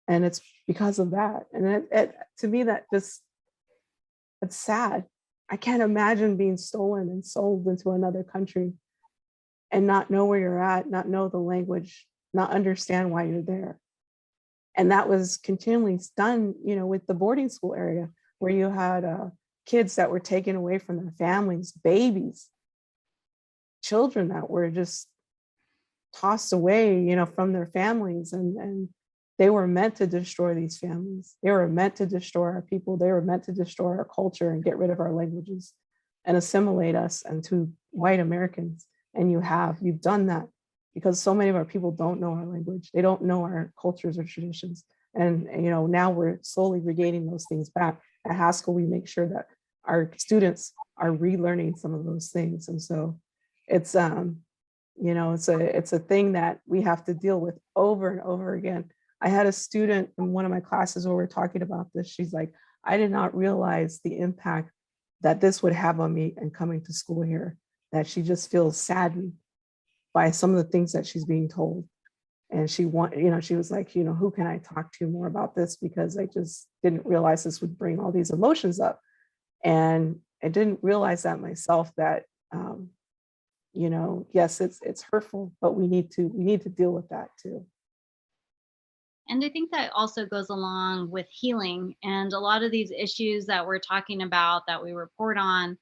And it's because of that. And to me, it's sad. I can't imagine being stolen and sold into another country and not know where you're at, not know the language, not understand why you're there. And that was continually done, with the boarding school area, where you had kids that were taken away from their families, babies, children that were just tossed away, from their families. And they were meant to destroy these families. They were meant to destroy our people. They were meant to destroy our culture and get rid of our languages and assimilate us into white Americans. And you've done that, because so many of our people don't know our language. They don't know our cultures or traditions. And now we're slowly regaining those things back. At Haskell, we make sure that our students are relearning some of those things. And so it's it's a thing that we have to deal with over and over again. I had a student in one of my classes where we're talking about this. She's like, I did not realize the impact that this would have on me and coming to school here, that she just feels saddened by some of the things that she's being told. And she was like, who can I talk to more about this? Because I just didn't realize this would bring all these emotions up. And I didn't realize that myself, that, yes, it's hurtful, but we need to deal with that too. And I think that also goes along with healing. And a lot of these issues that we're talking about, that we report on,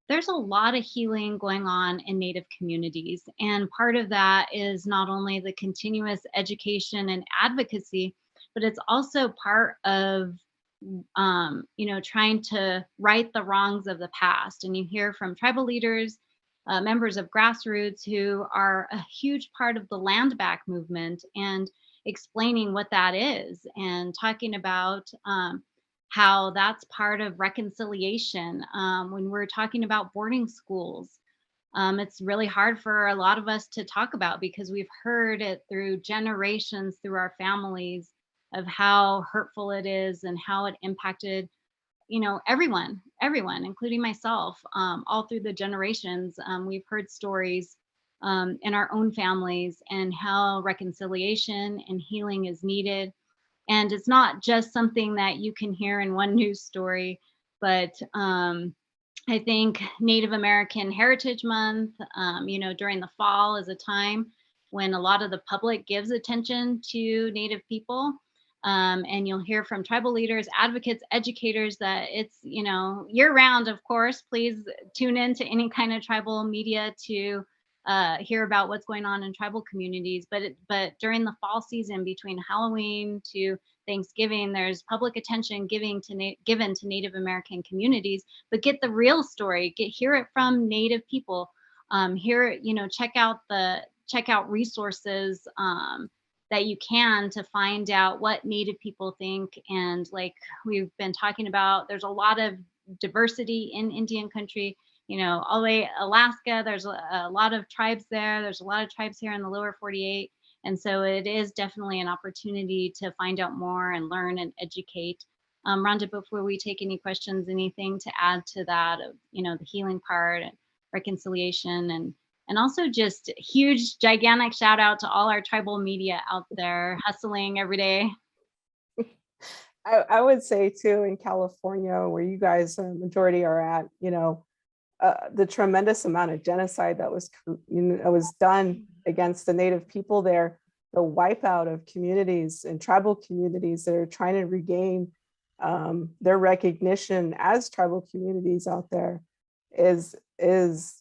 there's a lot of healing going on in Native communities. And part of that is not only the continuous education and advocacy, but it's also part of, trying to right the wrongs of the past. And you hear from tribal leaders, members of grassroots who are a huge part of the land back movement, and explaining what that is, and talking about how that's part of reconciliation. When we're talking about boarding schools, it's really hard for a lot of us to talk about, because we've heard it through generations, through our families, of how hurtful it is and how it impacted everyone, including myself, all through the generations. We've heard stories in our own families, and how reconciliation and healing is needed. And it's not just something that you can hear in one news story, but I think Native American Heritage Month, during the fall, is a time when a lot of the public gives attention to Native people. And you'll hear from tribal leaders, advocates, educators, that it's, year round, of course. Please tune in to any kind of tribal media to hear about what's going on in tribal communities. But during the fall season, between Halloween to Thanksgiving, there's public attention given to Native American communities. But get the real story, hear it from Native people. Check out resources that you can to find out what Native people think. And like we've been talking about, there's a lot of diversity in Indian country. All the way Alaska, there's a lot of tribes there. There's a lot of tribes here in the lower 48. And so it is definitely an opportunity to find out more and learn and educate. Rhonda, before we take any questions, anything to add to that of, the healing part and reconciliation, and also just huge, gigantic shout out to all our tribal media out there hustling every day. I would say too, in California, where you guys, majority are at, the tremendous amount of genocide that was done against the Native people there, the wipeout of communities and tribal communities that are trying to regain their recognition as tribal communities out there is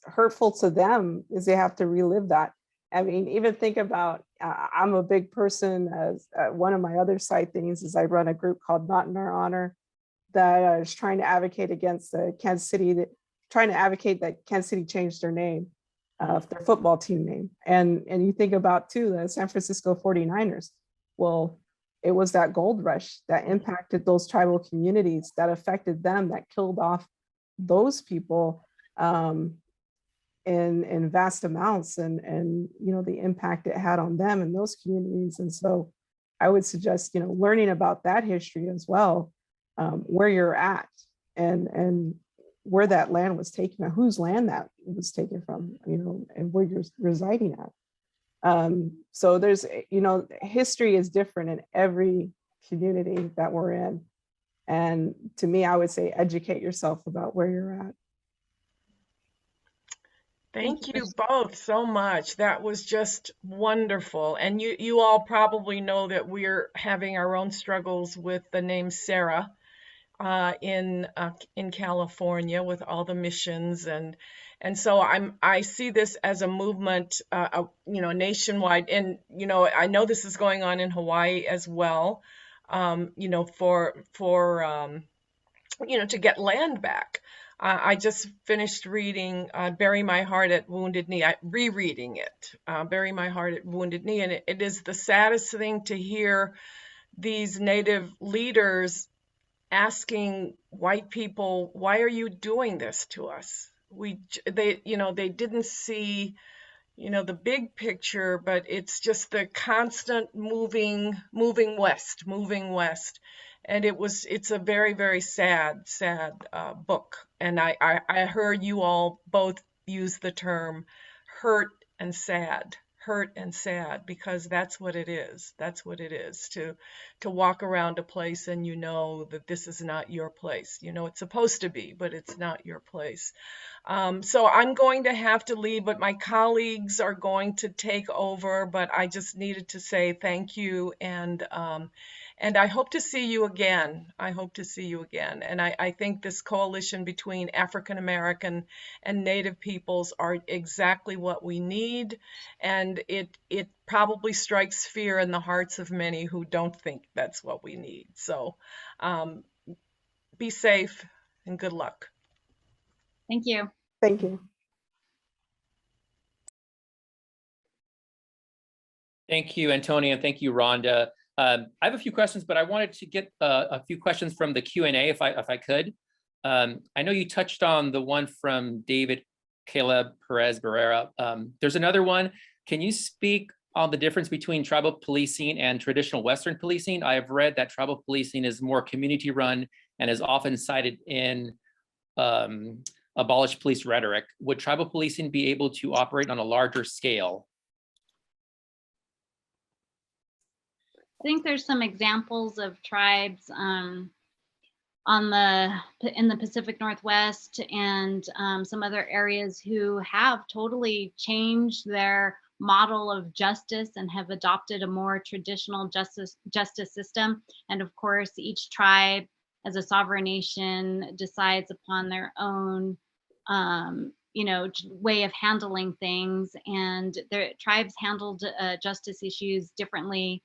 hurtful to them, is they have to relive that. I mean, even think about, I'm a big person, as one of my other side things is I run a group called Not in Our Honor that is trying to advocate against Kansas City, trying to advocate that Kansas City changed their name, their football team name. And you think about too, the San Francisco 49ers. Well, it was that gold rush that impacted those tribal communities, that affected them, that killed off those people in vast amounts, and the impact it had on them and those communities. And so I would suggest learning about that history as well, where you're at and where that land was taken, whose land that was taken from, and where you're residing at. So there's, history is different in every community that we're in. And to me, I would say educate yourself about where you're at. Thank you both so much. That was just wonderful. And you all probably know that we're having our own struggles with the name Sarah in California with all the missions, and so I see this as a movement, nationwide. And I know this is going on in Hawaii as well. To get land back. I just finished reading Bury My Heart at Wounded Knee, rereading it, Bury My Heart at Wounded Knee, and it is the saddest thing to hear these Native leaders asking white people, why are you doing this to us? They didn't see, the big picture, but it's just the constant moving west. And it's a very, very sad book. And I heard you all both use the term hurt and sad, because that's what it is. That's what it is to walk around a place and that this is not your place. It's supposed to be, but it's not your place. So I'm going to have to leave, but my colleagues are going to take over. But I just needed to say thank you, and I hope to see you again. And I think this coalition between African American and Native peoples are exactly what we need. And it probably strikes fear in the hearts of many who don't think that's what we need. So be safe and good luck. Thank you. Thank you. Thank you, Antonia, and thank you, Rhonda. I have a few questions, but I wanted to get a few questions from the Q&A if I could. I know you touched on the one from David Caleb Perez Barrera. There's another one. Can you speak on the difference between tribal policing and traditional Western policing? I have read that tribal policing is more community run and is often cited in abolish police rhetoric. Would tribal policing be able to operate on a larger scale? I think there's some examples of tribes in the Pacific Northwest and some other areas who have totally changed their model of justice and have adopted a more traditional justice system. And of course, each tribe as a sovereign nation decides upon their own way of handling things, and their tribes handled justice issues differently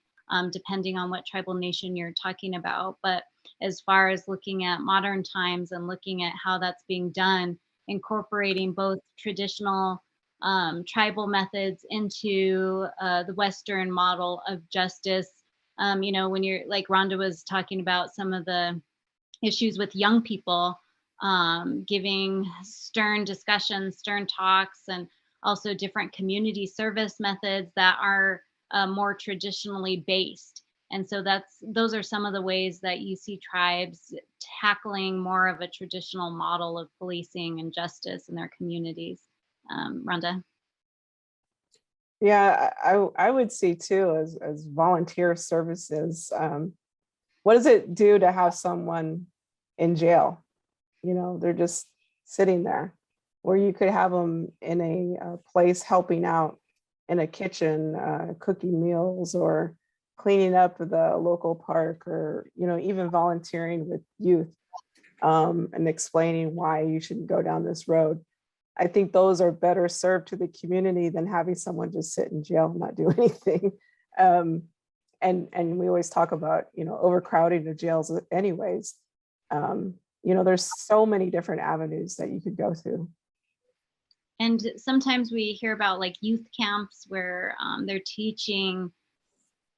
depending on what tribal nation you're talking about. But as far as looking at modern times and looking at how that's being done, incorporating both traditional tribal methods into the Western model of justice. When you're like Rhonda was talking about some of the issues with young people, giving stern discussions, stern talks, and also different community service methods that are more traditionally based. And so those are some of the ways that you see tribes tackling more of a traditional model of policing and justice in their communities. Rhonda? Yeah, I would see too, as volunteer services, what does it do to have someone in jail? They're just sitting there, where you could have them in a place helping out in a kitchen, cooking meals or cleaning up the local park, or even volunteering with youth and explaining why you shouldn't go down this road. I think those are better served to the community than having someone just sit in jail and not do anything. And we always talk about overcrowding of jails anyways. There's so many different avenues that you could go through. And sometimes we hear about like youth camps where they're teaching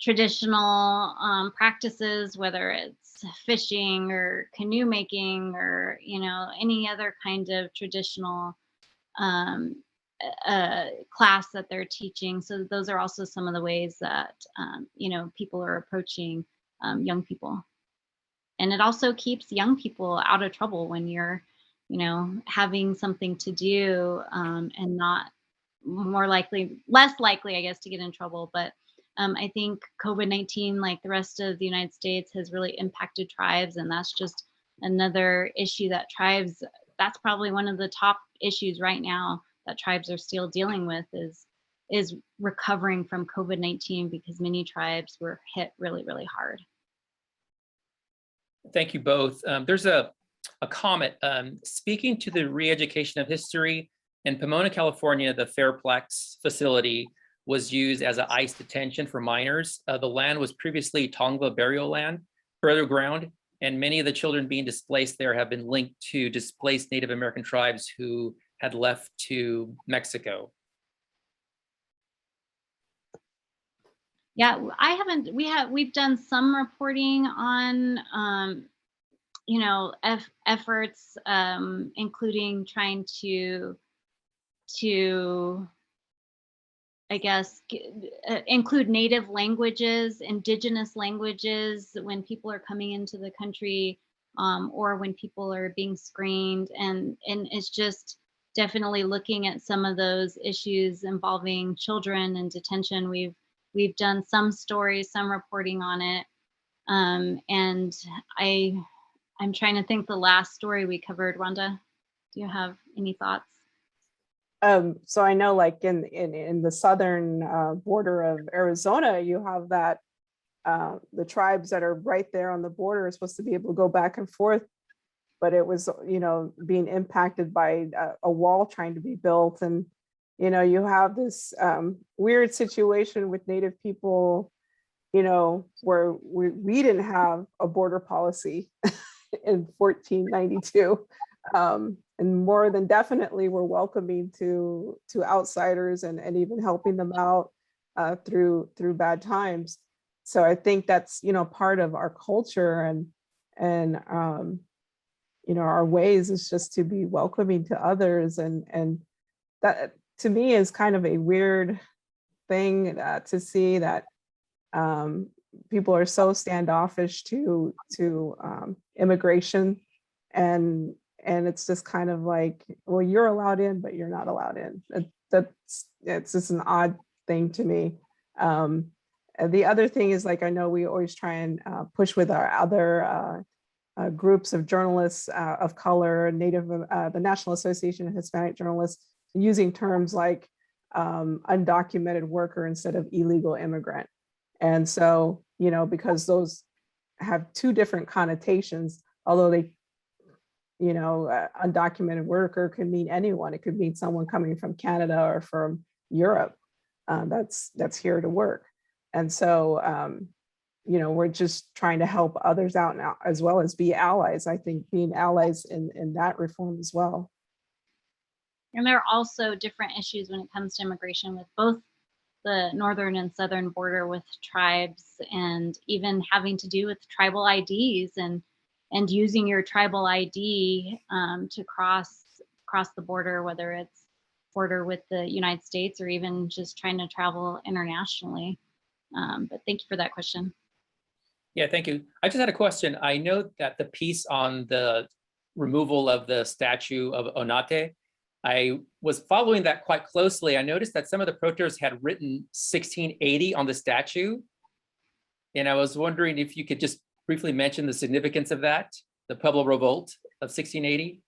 traditional practices, whether it's fishing or canoe making or any other kind of traditional class that they're teaching. So those are also some of the ways that people are approaching young people. And it also keeps young people out of trouble when you're having something to do and not less likely, I guess, to get in trouble. But I think COVID-19, like the rest of the United States, has really impacted tribes. And that's just another issue that tribes, that's probably one of the top issues right now that tribes are still dealing with is recovering from COVID-19, because many tribes were hit really, really hard. Thank you both. There's a comment speaking to the re-education of history. In Pomona, California, the Fairplex facility was used as an ICE detention for minors. The land was previously Tongva burial land, further ground, and many of the children being displaced there have been linked to displaced Native American tribes who had left to Mexico. Yeah, we've done some reporting on efforts, including trying to I guess include native languages, indigenous languages when people are coming into the country, or when people are being screened, and it's just definitely looking at some of those issues involving children and detention. We've done some stories, some reporting on it, and I'm trying to think the last story we covered. Rhonda, do you have any thoughts? So I know, like in the southern border of Arizona, you have that the tribes that are right there on the border are supposed to be able to go back and forth, but it was being impacted by a wall trying to be built, and you have this weird situation with Native people, where we didn't have a border policy in 1492. And more than definitely we're welcoming to outsiders and even helping them out through bad times. So I think that's part of our culture and our ways is just to be welcoming to others, and that to me is kind of a weird thing to see that people are so standoffish to immigration, and it's just kind of like, well, you're allowed in, but you're not allowed in. It's just an odd thing to me. The other thing is, like, I know we always try and push with our other groups of journalists of color, the National Association of Hispanic Journalists, using terms like undocumented worker instead of illegal immigrant. And so, because those have two different connotations, although they undocumented worker could mean anyone. It could mean someone coming from Canada or from Europe that's here to work. And so, we're just trying to help others out now, as well as be allies. I think being allies in that reform as well. And there are also different issues when it comes to immigration with both the northern and southern border with tribes, and even having to do with tribal IDs and using your tribal ID to cross the border, whether it's border with the United States or even just trying to travel internationally. But thank you for that question. Yeah, thank you. I just had a question. I know that the piece on the removal of the statue of Onate, I was following that quite closely. I noticed that some of the protesters had written 1680 on the statue. And I was wondering if you could just briefly mention the significance of that, the Pueblo Revolt of 1680.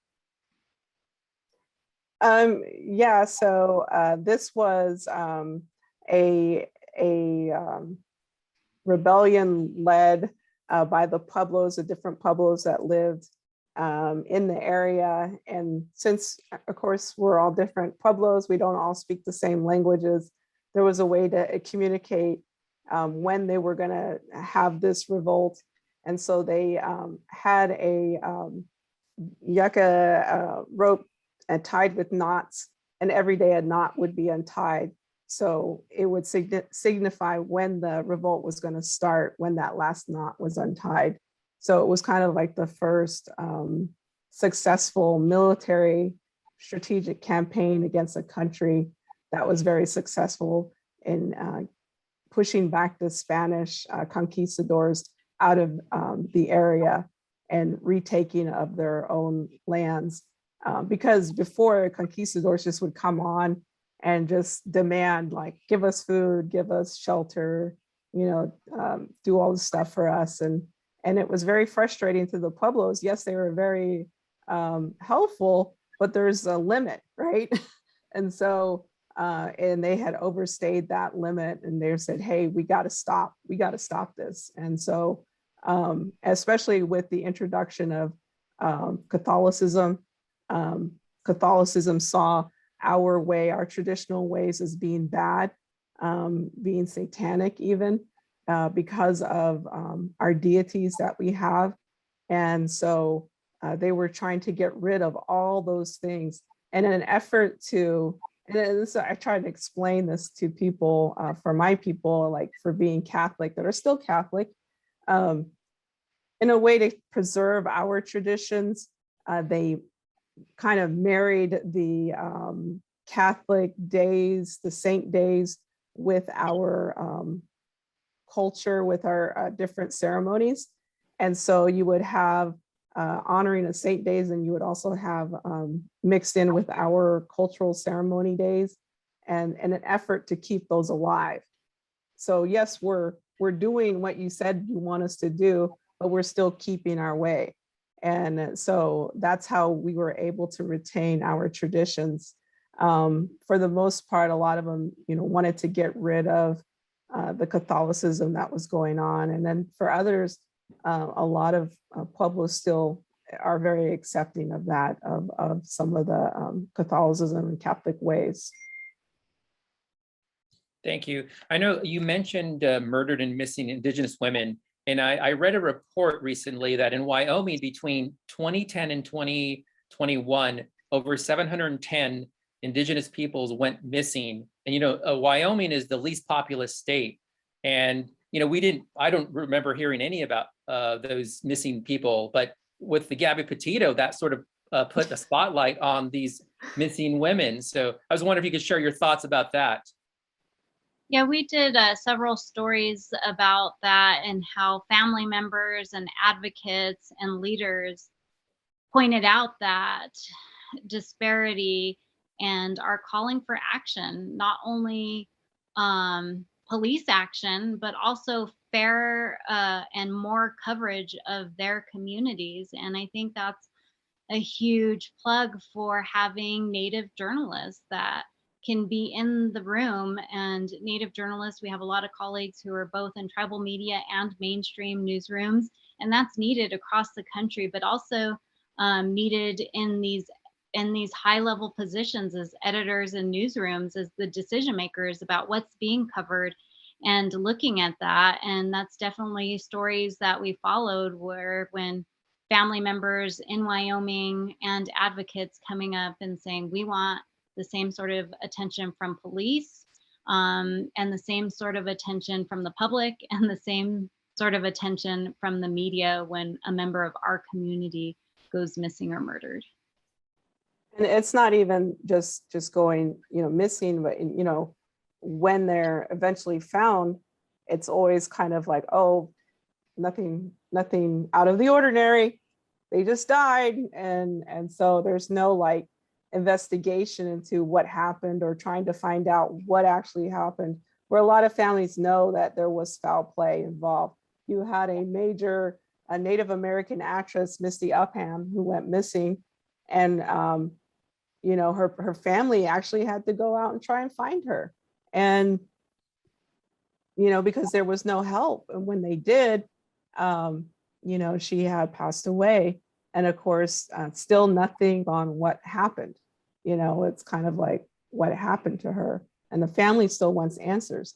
Yeah, so this was a rebellion led by the Pueblos, the different Pueblos that lived in the area. And since, of course, we're all different Pueblos, we don't all speak the same languages, there was a way to communicate when they were going to have this revolt. And so they had a yucca rope and tied with knots, and every day a knot would be untied. So it would signify when the revolt was going to start, when that last knot was untied. So it was kind of like the first successful military strategic campaign against a country that was very successful in pushing back the Spanish conquistadors out of the area and retaking of their own lands. Because before, conquistadors just would come on and just demand, like, give us food, give us shelter, do all this stuff for us. And it was very frustrating to the Pueblos. Yes, they were very helpful, but there's a limit, right? And so, and they had overstayed that limit, and they said, hey, we got to stop this. And so, especially with the introduction of Catholicism, Catholicism saw our traditional ways as being bad, being satanic even, because of our deities that we have. And so they were trying to get rid of all those things. And in an effort to, I tried to explain this to people, for my people, like for being Catholic, that are still Catholic, in a way to preserve our traditions, they kind of married the Catholic days, the saint days, with our culture, with our different ceremonies. And so you would have honoring of saint days, and you would also have mixed in with our cultural ceremony days, and an effort to keep those alive. So yes, we're doing what you said you want us to do, but we're still keeping our way. And so that's how we were able to retain our traditions. For the most part, a lot of them, wanted to get rid of the Catholicism that was going on. And then for others, a lot of Pueblos still are very accepting of that, of some of the Catholicism and Catholic ways. Thank you. I know you mentioned murdered and missing Indigenous women. And I read a report recently that in Wyoming, between 2010 and 2021, over 710 Indigenous peoples went missing. And, Wyoming is the least populous state. And, I don't remember hearing any about those missing people, but with the Gabby Petito, that sort of put a spotlight on these missing women. So I was wondering if you could share your thoughts about that. Yeah, we did several stories about that, and how family members and advocates and leaders pointed out that disparity and are calling for action, not only police action, but also fair and more coverage of their communities. And I think that's a huge plug for having Native journalists that can be in the room. And Native journalists, we have a lot of colleagues who are both in tribal media and mainstream newsrooms, and that's needed across the country. But also needed in these high level positions as editors in newsrooms, as the decision makers about what's being covered and looking at that. And that's definitely stories that we followed, where when family members in Wyoming and advocates coming up and saying, we want the same sort of attention from police, and the same sort of attention from the public, and the same sort of attention from the media when a member of our community goes missing or murdered. And it's not even just going, missing, but, when they're eventually found, it's always kind of like, oh, nothing out of the ordinary. They just died. And so there's no like investigation into what happened or trying to find out what actually happened, where a lot of families know that there was foul play involved. You had a Native American actress, Misty Upham, who went missing, and her family actually had to go out and try and find her, and because there was no help. And when they did, she had passed away, and of course still nothing on what happened. It's kind of like what happened to her, and the family still wants answers.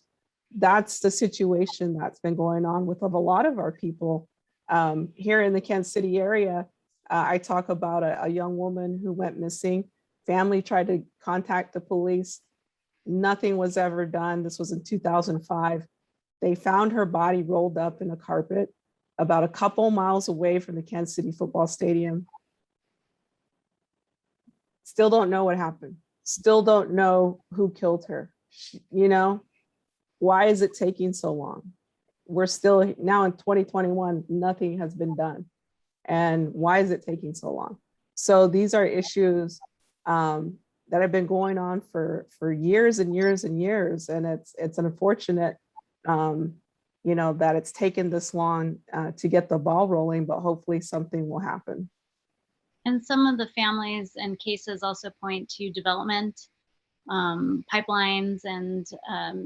That's the situation that's been going on with a lot of our people here in the Kansas City area. I talk about a young woman who went missing. Family tried to contact the police. Nothing was ever done. This was in 2005. They found her body rolled up in a carpet about a couple miles away from the Kansas City football stadium. Still don't know what happened. Still don't know who killed her. Why is it taking so long? We're still now in 2021, nothing has been done. And why is it taking so long? So these are issues that have been going on for years and years and years. And it's unfortunate, that it's taken this long to get the ball rolling, but hopefully something will happen. And some of the families and cases also point to development pipelines, and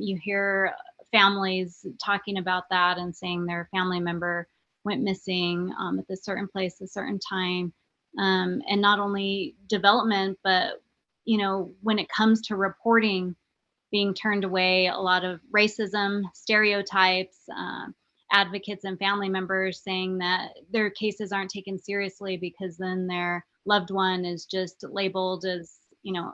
you hear families talking about that and saying their family member went missing at a certain place, a certain time, and not only development, but when it comes to reporting, being turned away, a lot of racism, stereotypes, advocates and family members saying that their cases aren't taken seriously because then their loved one is just labeled as,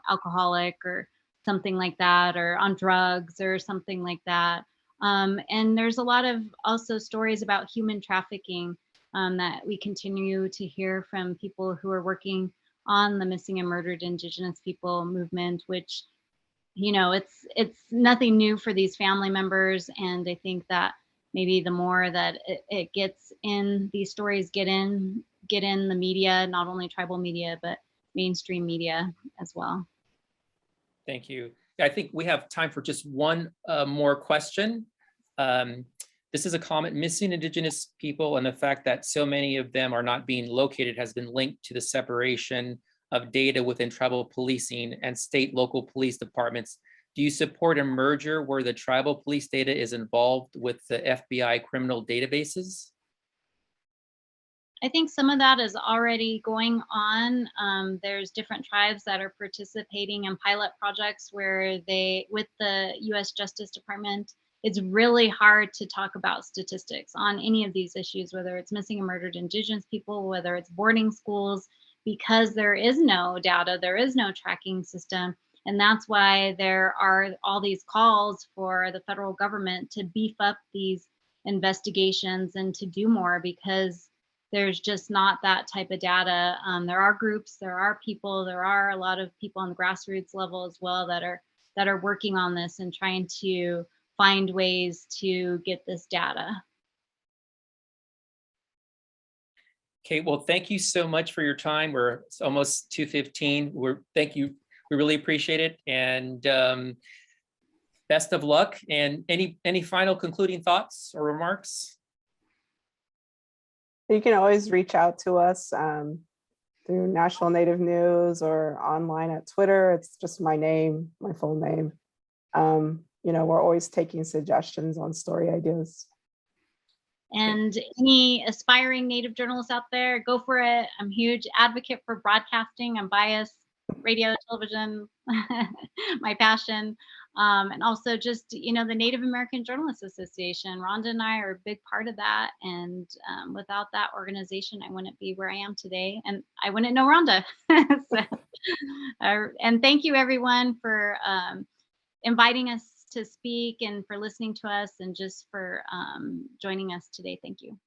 alcoholic or something like that, or on drugs or something like that. And there's a lot of also stories about human trafficking that we continue to hear from people who are working on the missing and murdered Indigenous people movement, which, it's nothing new for these family members. And I think that maybe the more that it gets in, these stories get in the media, not only tribal media, but mainstream media as well. Thank you. I think we have time for just one more question. This is a comment: missing Indigenous people and the fact that so many of them are not being located has been linked to the separation of data within tribal policing and state local police departments. Do you support a merger where the tribal police data is involved with the FBI criminal databases? I think some of that is already going on. There's different tribes that are participating in pilot projects where with the U.S. Justice Department, it's really hard to talk about statistics on any of these issues, whether it's missing and murdered Indigenous people, whether it's boarding schools, because there is no data, there is no tracking system. And that's why there are all these calls for the federal government to beef up these investigations and to do more, because there's just not that type of data. There are groups, there are people, there are a lot of people on the grassroots level as well that are working on this and trying to find ways to get this data. Okay, well, thank you so much for your time. It's almost 2:15. Thank you. We really appreciate it, and best of luck. And any final concluding thoughts or remarks? You can always reach out to us through National Native News or online at Twitter. It's just my name, my full name. We're always taking suggestions on story ideas. And any aspiring Native journalists out there, go for it. I'm a huge advocate for broadcasting. I'm biased, radio, television, my passion. And also just, you know, the Native American Journalists Association. Rhonda and I are a big part of that. And without that organization, I wouldn't be where I am today. And I wouldn't know Rhonda. And thank you everyone for inviting us to speak and for listening to us and just for joining us today. Thank you.